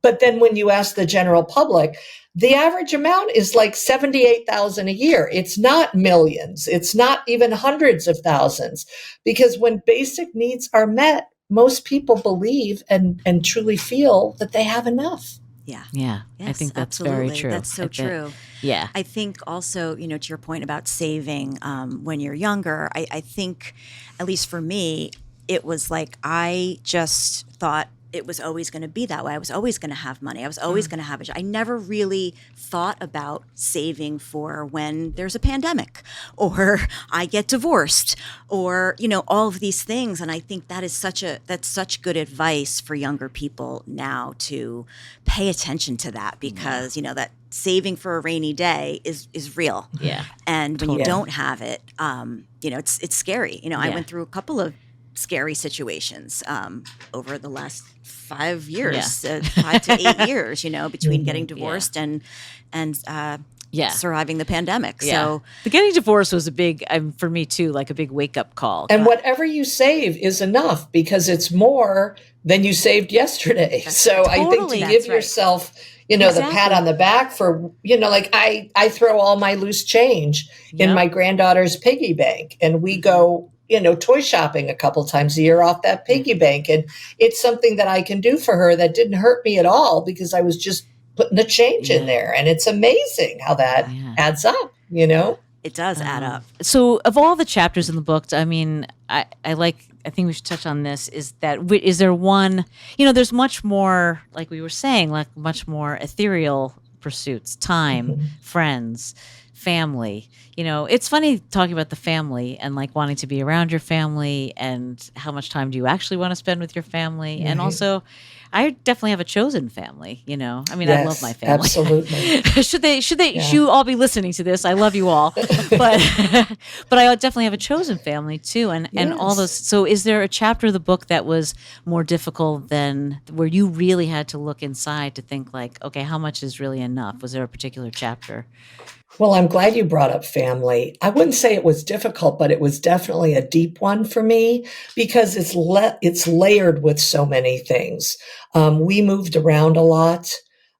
But then when you ask the general public, the average amount is like $78,000 a year. It's not millions. It's not even hundreds of thousands. Because when basic needs are met, most people believe and truly feel that they have enough. Yeah. Yeah. Yes, I think that's absolutely. very true. That's so true. Yeah. I think also, to your point about saving when you're younger, I think, at least for me, it was like I just thought it was always going to be that way. I was always going to have money. I was always going to have a job. I never really thought about saving for when there's a pandemic or I get divorced or, all of these things. And I think that is that's such good advice for younger people now to pay attention to that because, that saving for a rainy day is real. Yeah. And when you don't have it, it's scary. I went through a couple of scary situations over the last 5 years, 5 to 8 years, between getting divorced and surviving the pandemic. Yeah. So the getting divorced was a big, for me too, like a big wake up call. And whatever you save is enough because it's more than you saved yesterday. I think to give yourself, the pat on the back for, like I throw all my loose change in my granddaughter's piggy bank and we go, toy shopping a couple times a year off that piggy bank. And it's something that I can do for her that didn't hurt me at all because I was just putting the change in there. And it's amazing how that adds up, It does add up. So of all the chapters in the book, I mean, I think we should touch on this, is there one, there's much more, like we were saying, like much more ethereal pursuits, time, friends, family. It's funny talking about the family and like wanting to be around your family and how much time do you actually want to spend with your family. And also, I definitely have a chosen family, I mean, I love my family. Absolutely. should you all be listening to this? I love you all. But but I definitely have a chosen family too. And all those. So is there a chapter of the book that was more difficult than where you really had to look inside to think like, okay, how much is really enough? Was there a particular chapter? Well, I'm glad you brought up family. I wouldn't say it was difficult, but it was definitely a deep one for me because it's layered with so many things. We moved around a lot.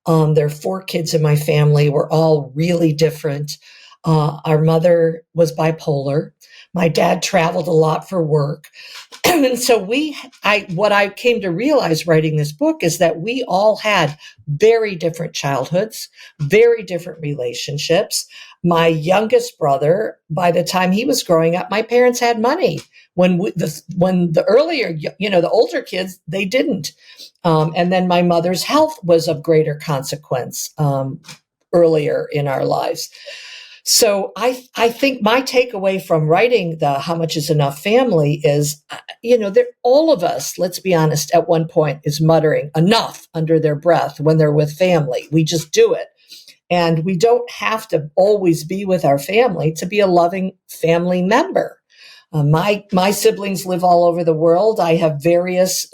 There are 4 kids in my family. We're all really different. Our mother was bipolar. My dad traveled a lot for work. And so what I came to realize writing this book is that we all had very different childhoods, very different relationships. My youngest brother, by the time he was growing up, my parents had money. When the earlier, the older kids, they didn't. And then my mother's health was of greater consequence earlier in our lives. So I think my takeaway from writing the How Much Is Enough family is, all of us, let's be honest, at one point is muttering enough under their breath when they're with family. We just do it. And we don't have to always be with our family to be a loving family member. My siblings live all over the world. I have various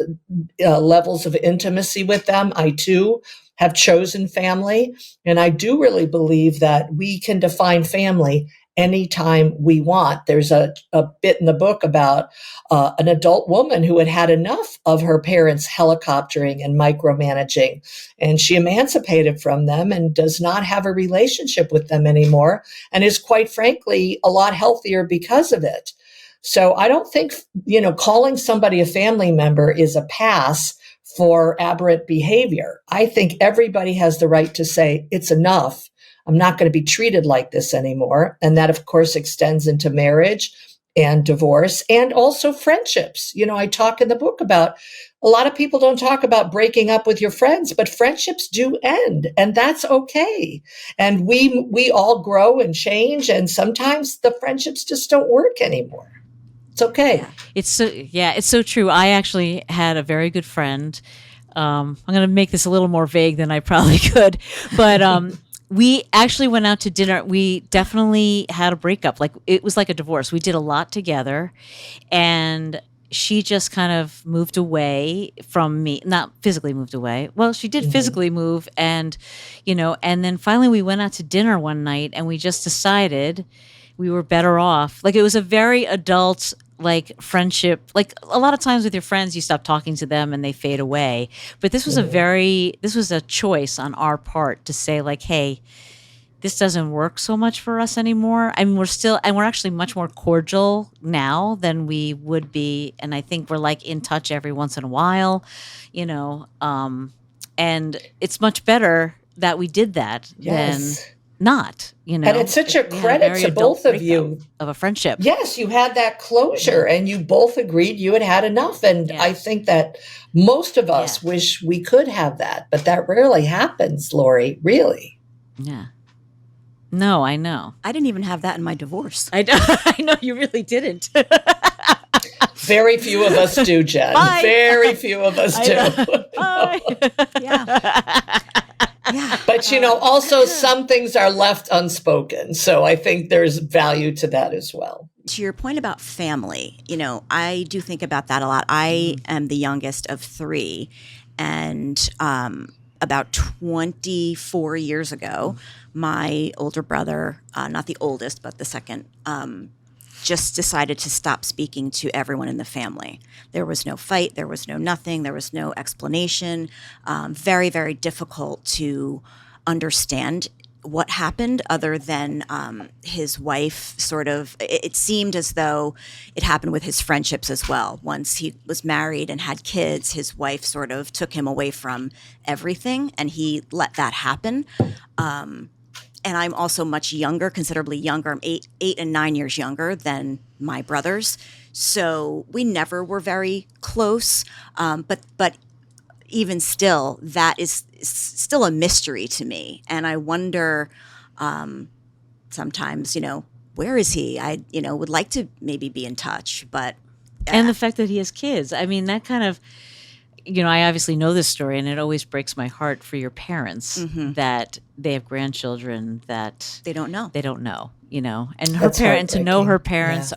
levels of intimacy with them. I too have chosen family. And I do really believe that we can define family anytime we want. There's a bit in the book about an adult woman who had enough of her parents' helicoptering and micromanaging, and she emancipated from them and does not have a relationship with them anymore, and is quite frankly a lot healthier because of it. So I don't think, calling somebody a family member is a pass for aberrant behavior. I think everybody has the right to say, it's enough. I'm not going to be treated like this anymore. And that, of course, extends into marriage and divorce and also friendships. I talk in the book about a lot of people don't talk about breaking up with your friends, but friendships do end, and that's okay. And we all grow and change, and sometimes the friendships just don't work anymore. It's okay. It's so true. I actually had a very good friend. I'm going to make this a little more vague than I probably could, but we actually went out to dinner. We definitely had a breakup. Like, it was like a divorce. We did a lot together, and she just kind of moved away from me. Not physically moved away. Well, she did physically move, and and then finally we went out to dinner one night, and we just decided we were better off. Like, it was a very adult, like, friendship. Like, a lot of times with your friends, you stop talking to them and they fade away. But this was this was a choice on our part to say, like, hey, this doesn't work so much for us anymore. I mean, we're actually much more cordial now than we would be. And I think we're, like, in touch every once in a while, and it's much better that we did that than not, And it's such a credit to both of you of a friendship. Yes, you had that closure and you both agreed you had enough. And I think that most of us wish we could have that, but that rarely happens, Lori, really. Yeah. No, I know. I didn't even have that in my divorce. I know you really didn't. Very few of us do, Jen. Bye. Very few of us do. Yeah. But, also some things are left unspoken. So I think there's value to that as well. To your point about family, I do think about that a lot. I am the youngest of three, and about 24 years ago, my older brother, not the oldest, but the second, just decided to stop speaking to everyone in the family. There was no fight. There was no nothing. There was no explanation. Very, very difficult to understand what happened, other than his wife it seemed as though it happened with his friendships as well. Once he was married and had kids, his wife sort of took him away from everything, and he let that happen. And I'm also much younger, considerably younger. I'm 8 and 9 years younger than my brothers. So we never were very close. But even still, that is still a mystery to me. And I wonder sometimes, where is he? I, would like to maybe be in touch, but. And the fact that he has kids. I mean, that kind of, I obviously know this story, and it always breaks my heart for your parents that they have grandchildren that they don't know. And her parents, to know her parents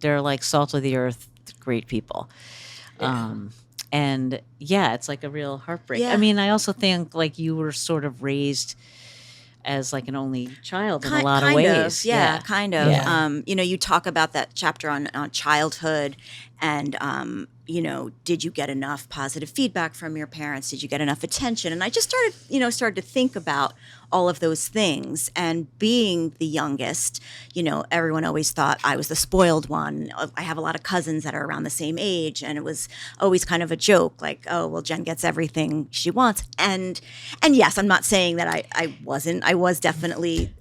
they're like salt of the earth, great people. And it's like a real heartbreak. Yeah. I mean, I also think, like, you were sort of raised as like an only child in a lot of ways. Kind of. Yeah. You talk about that chapter on childhood, and did you get enough positive feedback from your parents? Did you get enough attention? And I just started to think about all of those things. And being the youngest, everyone always thought I was the spoiled one. I have a lot of cousins that are around the same age, and it was always kind of a joke, like, oh, well, Jen gets everything she wants. And yes, I'm not saying that I wasn't. I was definitely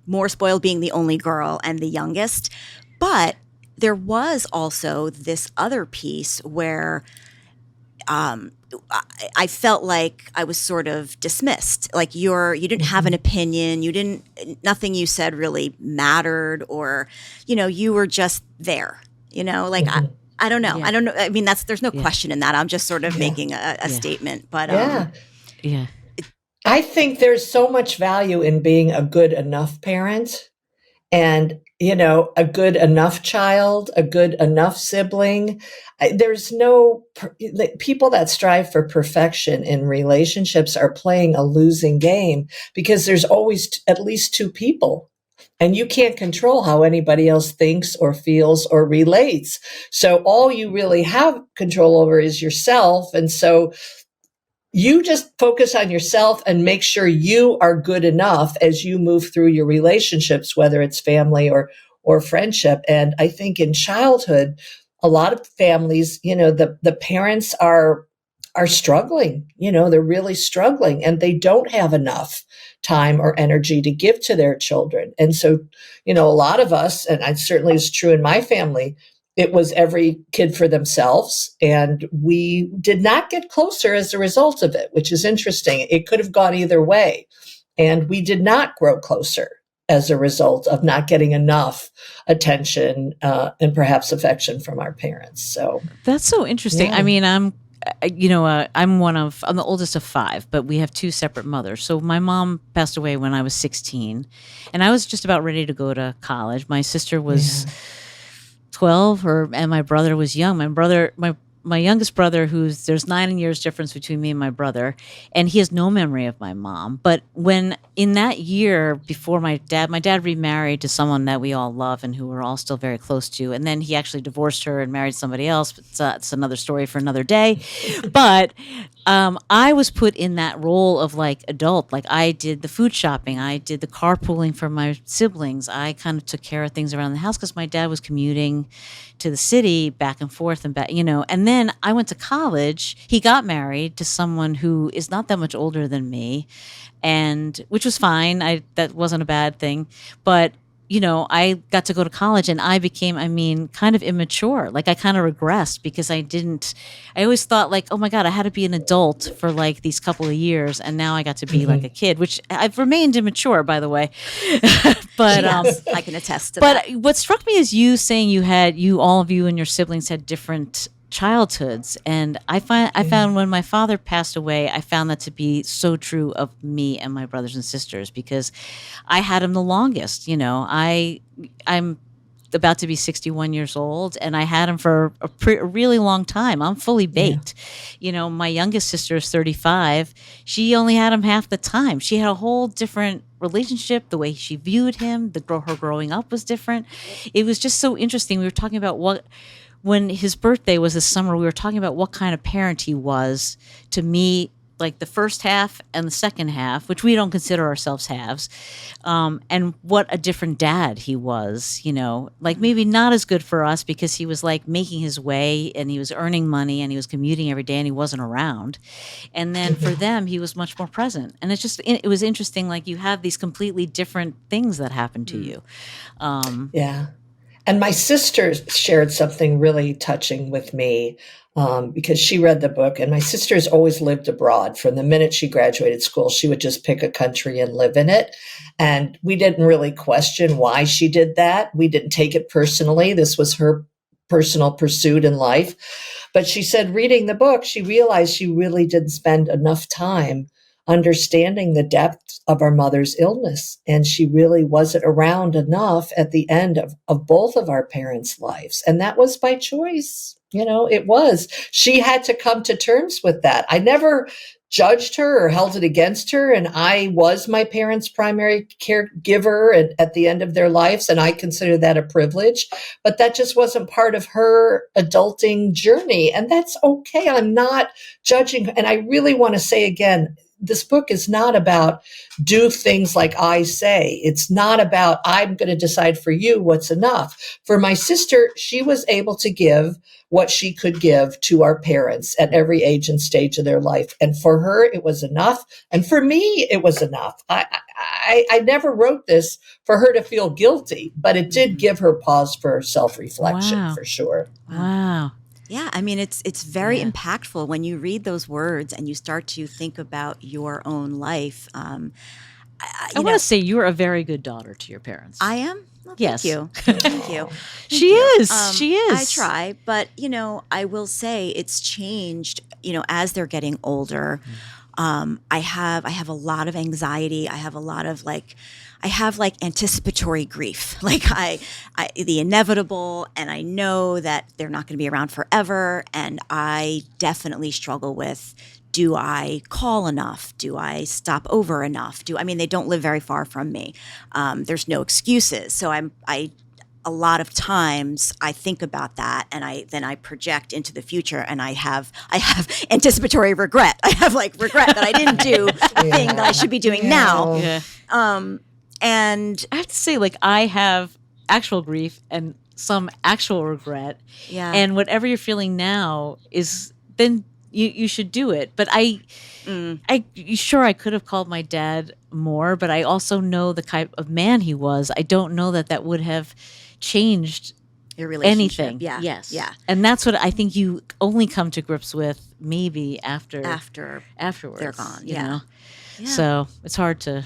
more spoiled, being the only girl and the youngest. But there was also this other piece where I felt like I was sort of dismissed. Like, you didn't have an opinion. Nothing you said really mattered, or, you were just there, like, I don't know. Yeah. I don't know. I mean, there's no question in that. I'm just sort of making a statement, but I think there's so much value in being a good enough parent. And, a good enough child, a good enough sibling. There's no people that strive for perfection in relationships are playing a losing game, because there's always at least two people And you can't control how anybody else thinks or feels or relates. So all you really have control over is yourself. And so you just focus on yourself and make sure you are good enough as you move through your relationships, whether it's family or friendship. And I think in childhood, a lot of families, the parents are struggling, they're really struggling, and they don't have enough time or energy to give to their children. And so, a lot of us, and it certainly is true in my family, it was every kid for themselves. And we did not get closer as a result of it, which is interesting. It could have gone either way. And we did not grow closer as a result of not getting enough attention and perhaps affection from our parents. So that's so interesting. Yeah. I mean, I'm the oldest of 5, but we have 2 separate mothers. So my mom passed away when I was 16, and I was just about ready to go to college. My sister was 12, and my brother was young. My youngest brother, there's 9 years difference between me and my brother, and he has no memory of my mom. But when in that year before my dad remarried to someone that we all love and who we're all still very close to, and then he actually divorced her and married somebody else. But it's another story for another day. But I was put in that role of like adult. Like I did the food shopping, I did the carpooling for my siblings. I kind of took care of things around the house because my dad was commuting to the city back and forth and back, and then I went to college. He got married to someone who is not that much older than me, and which was fine. That wasn't a bad thing, but I got to go to college and I became, kind of immature. Like I kind of regressed because I always thought like, oh my God, I had to be an adult for like these couple of years. And now I got to be like a kid, which I've remained immature, by the way. But I can attest to that. But what struck me is you saying all of you and your siblings had different childhoods, and I found when my father passed away, I found that to be so true of me and my brothers and sisters because I had him the longest. I'm about to be 61 years old, and I had him for a really long time. I'm fully baked. Yeah. My youngest sister is 35. She only had him half the time. She had a whole different relationship. The way she viewed him, her growing up was different. It was just so interesting. We were talking about when his birthday was this summer, we were talking about what kind of parent he was to me, like the first half and the second half, which we don't consider ourselves halves, and what a different dad he was, like maybe not as good for us because he was like making his way and he was earning money and he was commuting every day and he wasn't around. And then for them, he was much more present. And it was interesting, like you have these completely different things that happen to you. Yeah. And my sister shared something really touching with me because she read the book. And my sister's always lived abroad. From the minute she graduated school, she would just pick a country and live in it. And we didn't really question why she did that. We didn't take it personally. This was her personal pursuit in life. But she said, reading the book, she realized she really didn't spend enough time understanding the depth of our mother's illness. And she really wasn't around enough at the end of both of our parents' lives. And that was by choice. It was. She had to come to terms with that. I never judged her or held it against her. And I was my parents' primary caregiver at the end of their lives. And I consider that a privilege. But that just wasn't part of her adulting journey. And that's okay. I'm not judging. And I really want to say again, this book is not about do things like I say. It's not about I'm going to decide for you what's enough. For my sister, she was able to give what she could give to our parents at every age and stage of their life. And for her, it was enough. And for me, it was enough. I never wrote this for her to feel guilty, but it did give her pause for self-reflection for sure. Wow. Yeah, it's very impactful when you read those words and you start to think about your own life. I want to say you're a very good daughter to your parents. I am? Well, yes. Thank you. Thank you. She is. She is. I try, but, I will say it's changed, as they're getting older. I have a lot of anxiety. I have anticipatory grief, like the inevitable, and I know that they're not going to be around forever. And I definitely struggle with, do I call enough? Do I stop over enough? They don't live very far from me. There's no excuses. So a lot of times I think about that, and I project into the future, and I have anticipatory regret. I have regret that I didn't do the thing that I should be doing now. Yeah. And I have to say, I have actual grief and some actual regret. Yeah. And whatever you're feeling now is, then you should do it. But sure, I could have called my dad more, but I also know the type of man he was. I don't know that would have changed your relationship. Anything. Yeah. Yes. Yeah. And that's what I think you only come to grips with maybe afterwards. They're gone. You Yeah. know? Yeah. So it's hard to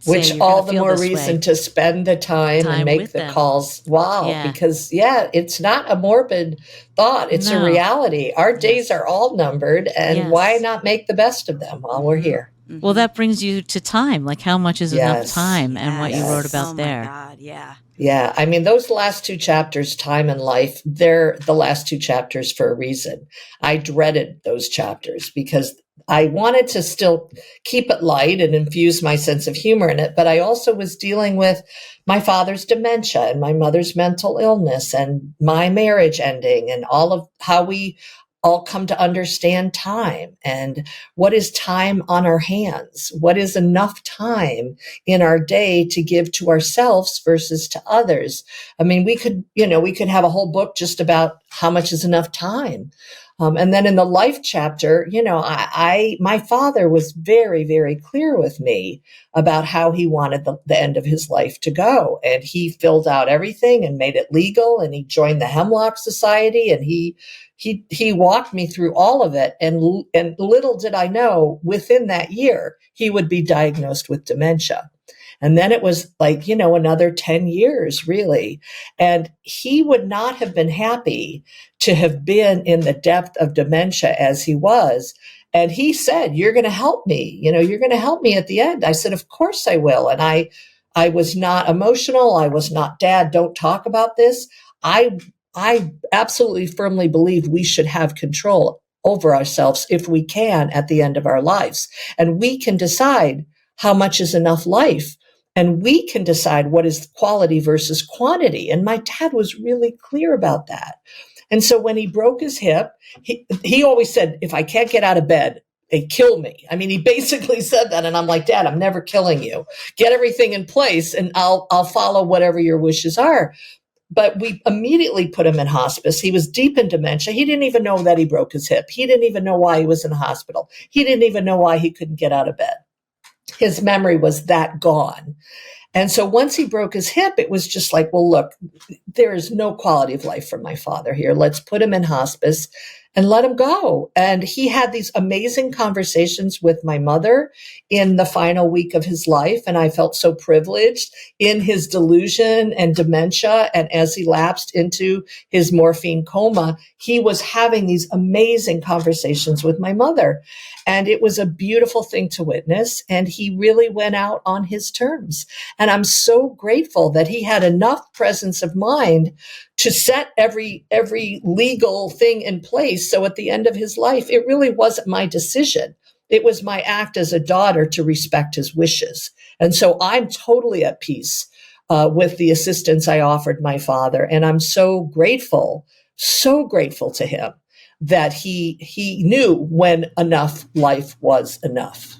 Which all the more reason to spend the time and make the calls. Wow. Yeah. Because it's not a morbid thought. It's a reality. Our days are all numbered, and why not make the best of them while we're here? Mm-hmm. Well, that brings you to time. How much is enough time, and what you wrote about there. Oh my God, yeah. Yeah. Those last two chapters, time and life, they're the last two chapters for a reason. I dreaded those chapters because I wanted to still keep it light and infuse my sense of humor in it. But I also was dealing with my father's dementia and my mother's mental illness and my marriage ending and all of how we all come to understand time and what is time on our hands? What is enough time in our day to give to ourselves versus to others? We could have a whole book just about how much is enough time. And then in the life chapter, my father was very, very clear with me about how he wanted the end of his life to go. And he filled out everything and made it legal. And he joined the Hemlock Society, and he walked me through all of it. And little did I know, within that year, he would be diagnosed with dementia. And then it was another 10 years, really. And he would not have been happy to have been in the depth of dementia as he was. And he said, "You're going to help me. You're going to help me at the end." I said, "Of course I will." And I was not emotional. I was not, "Dad, don't talk about this." I absolutely firmly believe we should have control over ourselves if we can at the end of our lives. And we can decide how much is enough life. And we can decide what is quality versus quantity. And my dad was really clear about that. And so when he broke his hip, he always said, "If I can't get out of bed, they kill me." He basically said that. And I'm like, "Dad, I'm never killing you. Get everything in place and I'll follow whatever your wishes are." But we immediately put him in hospice. He was deep in dementia. He didn't even know that he broke his hip. He didn't even know why he was in the hospital. He didn't even know why he couldn't get out of bed. His memory was that gone. And so once he broke his hip, it was just like, well, look, there is no quality of life for my father here. Let's put him in hospice and let him go. And he had these amazing conversations with my mother in the final week of his life. And I felt so privileged in his delusion and dementia. And as he lapsed into his morphine coma, he was having these amazing conversations with my mother. And it was a beautiful thing to witness. And he really went out on his terms. And I'm so grateful that he had enough presence of mind to set every legal thing in place. So at the end of his life, it really wasn't my decision. It was my act as a daughter to respect his wishes. And so I'm totally at peace with the assistance I offered my father. And I'm so grateful to him that he knew when enough life was enough.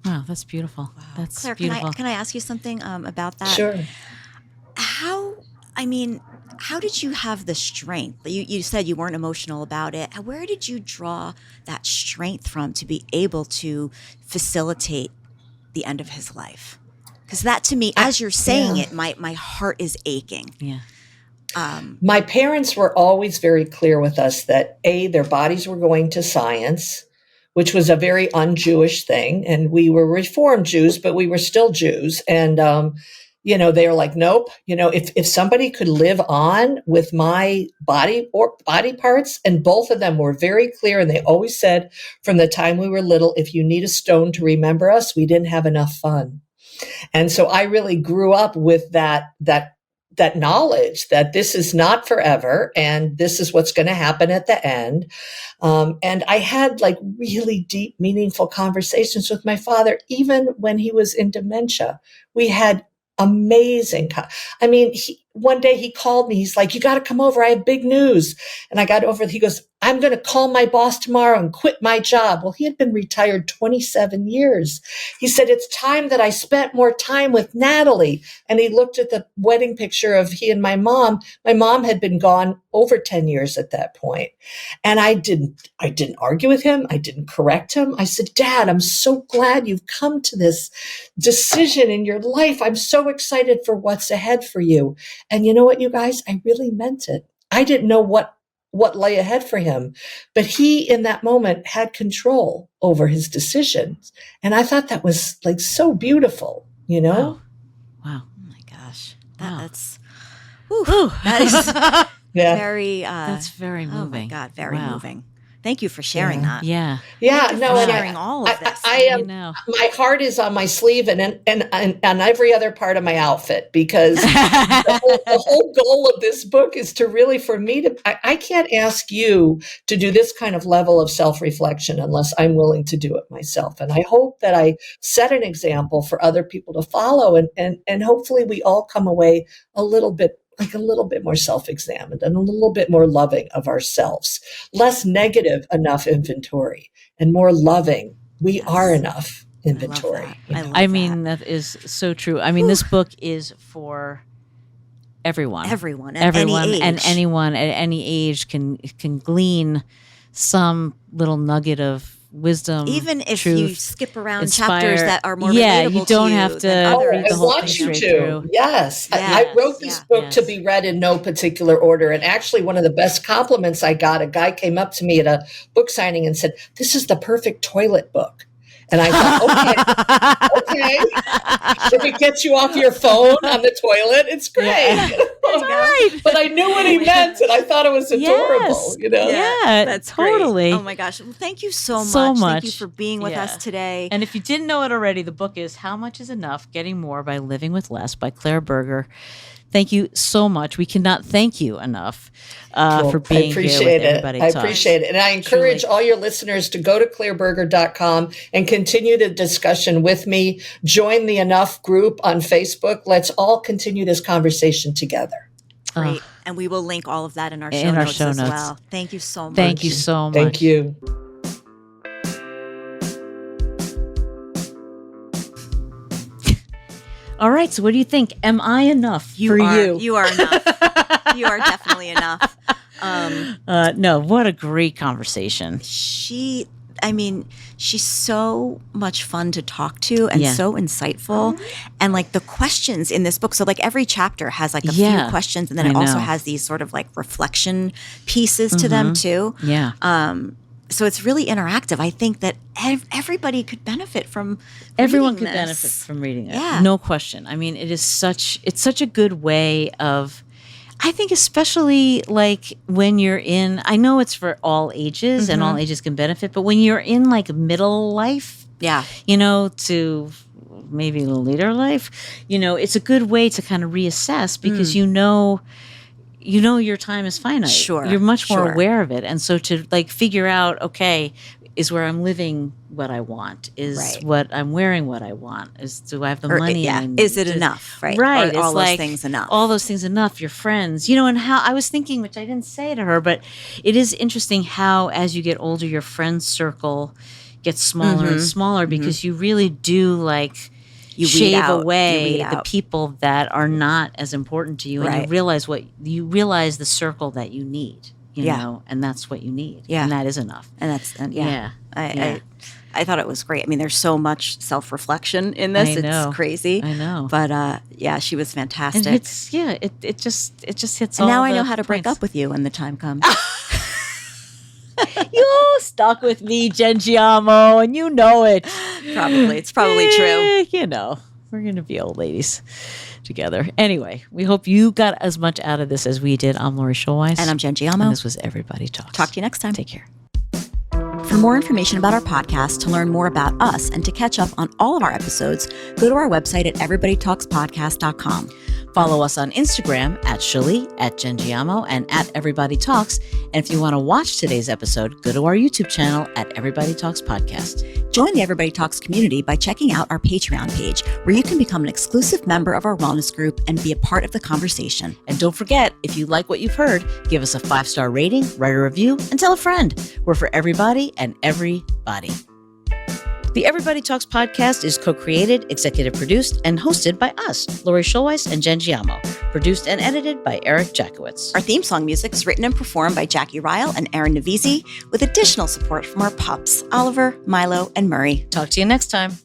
Wow, that's beautiful. Wow. That's Claire, beautiful. Can I ask you something about that? Sure. How did you have the strength? You said you weren't emotional about it. Where did you draw that strength from to be able to facilitate the end of his life? Because that, to me, as you're saying it, my heart is aching. Yeah. My parents were always very clear with us that their bodies were going to science, which was a very un-Jewish thing. And we were Reformed Jews, but we were still Jews. And, they were like, nope, if somebody could live on with my body or body parts, and both of them were very clear. And they always said from the time we were little, if you need a stone to remember us, we didn't have enough fun. And so I really grew up with that knowledge that this is not forever and this is what's going to happen at the end. And I had like really deep, meaningful conversations with my father, even when he was in dementia. We had amazing. One day he called me. He's like, you got to come over. I have big news. And I got over. He goes, I'm going to call my boss tomorrow and quit my job. Well, he had been retired 27 years. He said, it's time that I spent more time with Natalie. And he looked at the wedding picture of he and my mom. My mom had been gone over 10 years at that point. And I didn't argue with him. I didn't correct him. I said, Dad, I'm so glad you've come to this decision in your life. I'm so excited for what's ahead for you. And you know what, you guys, I really meant it. I didn't know what lay ahead for him, but he in that moment had control over his decisions. And I thought that was like so beautiful, Wow. Oh my gosh. Wow. That is Yeah. very, That's very moving. oh my God, very Wow. moving. Thank you for sharing that. Yeah. Yeah. Thank you No, for and sharing all of this. I am, know. my heart is on my sleeve and on every other part of my outfit, because the whole goal of this book is to really, for me to, I can't ask you to do this kind of level of self-reflection unless I'm willing to do it myself. And I hope that I set an example for other people to follow, and hopefully we all come away a little bit more self-examined and a little bit more loving of ourselves, less negative enough inventory and more loving. We are enough inventory. I love that is so true. This book is for everyone. Everyone at Everyone any age. and anyone at any age can glean some little nugget of wisdom, Even if truth, you skip around inspire. chapters that are more Yeah, relatable you don't to have you to than other read I the whole want thing you straight to. through. Yes. I Yes, wrote this book to be read in no particular order. And actually, one of the best compliments I got, a guy came up to me at a book signing and said, this is the perfect toilet book. And I thought, okay. If it gets you off your phone on the toilet, it's great. Yeah. That's right. But I knew what he meant, and I thought it was adorable. Yes. Yeah, that's totally. Great. Oh my gosh. Well, thank you so much. Thank you for being with us today. And if you didn't know it already, the book is How Much is Enough? Getting More by Living with Less by Claire Berger. Thank you so much. We cannot thank you enough for being here with Everybody I Talks. appreciate it. And I encourage all your listeners to go to claireberger.com and continue the discussion with me. Join the Enough group on Facebook. Let's all continue this conversation together. Great. And we will link all of that in our show notes as well. Thank you so much. Thank you so much. Thank you. All right. So what do you think? Am I enough for you? You are enough. You are definitely enough. No, what a great conversation. She's so much fun to talk to and so insightful. And like the questions in this book, so like every chapter has like a few questions, and then it also has these sort of like reflection pieces to them too. Yeah. So it's really interactive. I think that everybody could benefit from Everyone could this. benefit from reading it. Yeah. No question. It's such a good way of, I think, especially like when you're in, I know it's for all ages and all ages can benefit, but when you're in like middle life, to maybe later life, it's a good way to kind of reassess because you know your time is finite. Sure. You're much more aware of it. And so to like figure out, okay, is where I'm living what I want? Is what I'm wearing what I want? Do I have the money? Is it enough? Right. Right. Are all those things enough? All those things enough, your friends. And how I was thinking, which I didn't say to her, but it is interesting how as you get older, your friend circle gets smaller and smaller because you really do like you shave away the people that are not as important to you, and you realize the circle that you need. You know, and that's what you need. Yeah. And that is enough. And that's, I thought it was great. There's so much self-reflection in this. It's crazy. I know. But she was fantastic. And it just hits and all now the I know how to points. break up with you when the time comes. You stuck with me, Jen Giamo, and you know it. Probably. It's probably true. We're going to be old ladies together. Anyway, we hope you got as much out of this as we did. I'm Lori Schulweiss. And I'm Jen Giamo. And this was Everybody Talks. Talk to you next time. Take care. For more information about our podcast, to learn more about us, and to catch up on all of our episodes, go to our website at everybodytalkspodcast.com. Follow us on Instagram at Shuli, at Jen Giamo, and at Everybody Talks. And if you want to watch today's episode, go to our YouTube channel at Everybody Talks Podcast. Join the Everybody Talks community by checking out our Patreon page, where you can become an exclusive member of our wellness group and be a part of the conversation. And don't forget, if you like what you've heard, give us a 5-star rating, write a review, and tell a friend. We're for everybody and everybody. The Everybody Talks podcast is co-created, executive produced, and hosted by us, Lori Schulweiss and Jen Giamo. Produced and edited by Eric Jackowitz. Our theme song music is written and performed by Jackie Ryle and Aaron Navisi, with additional support from our pups, Oliver, Milo, and Murray. Talk to you next time.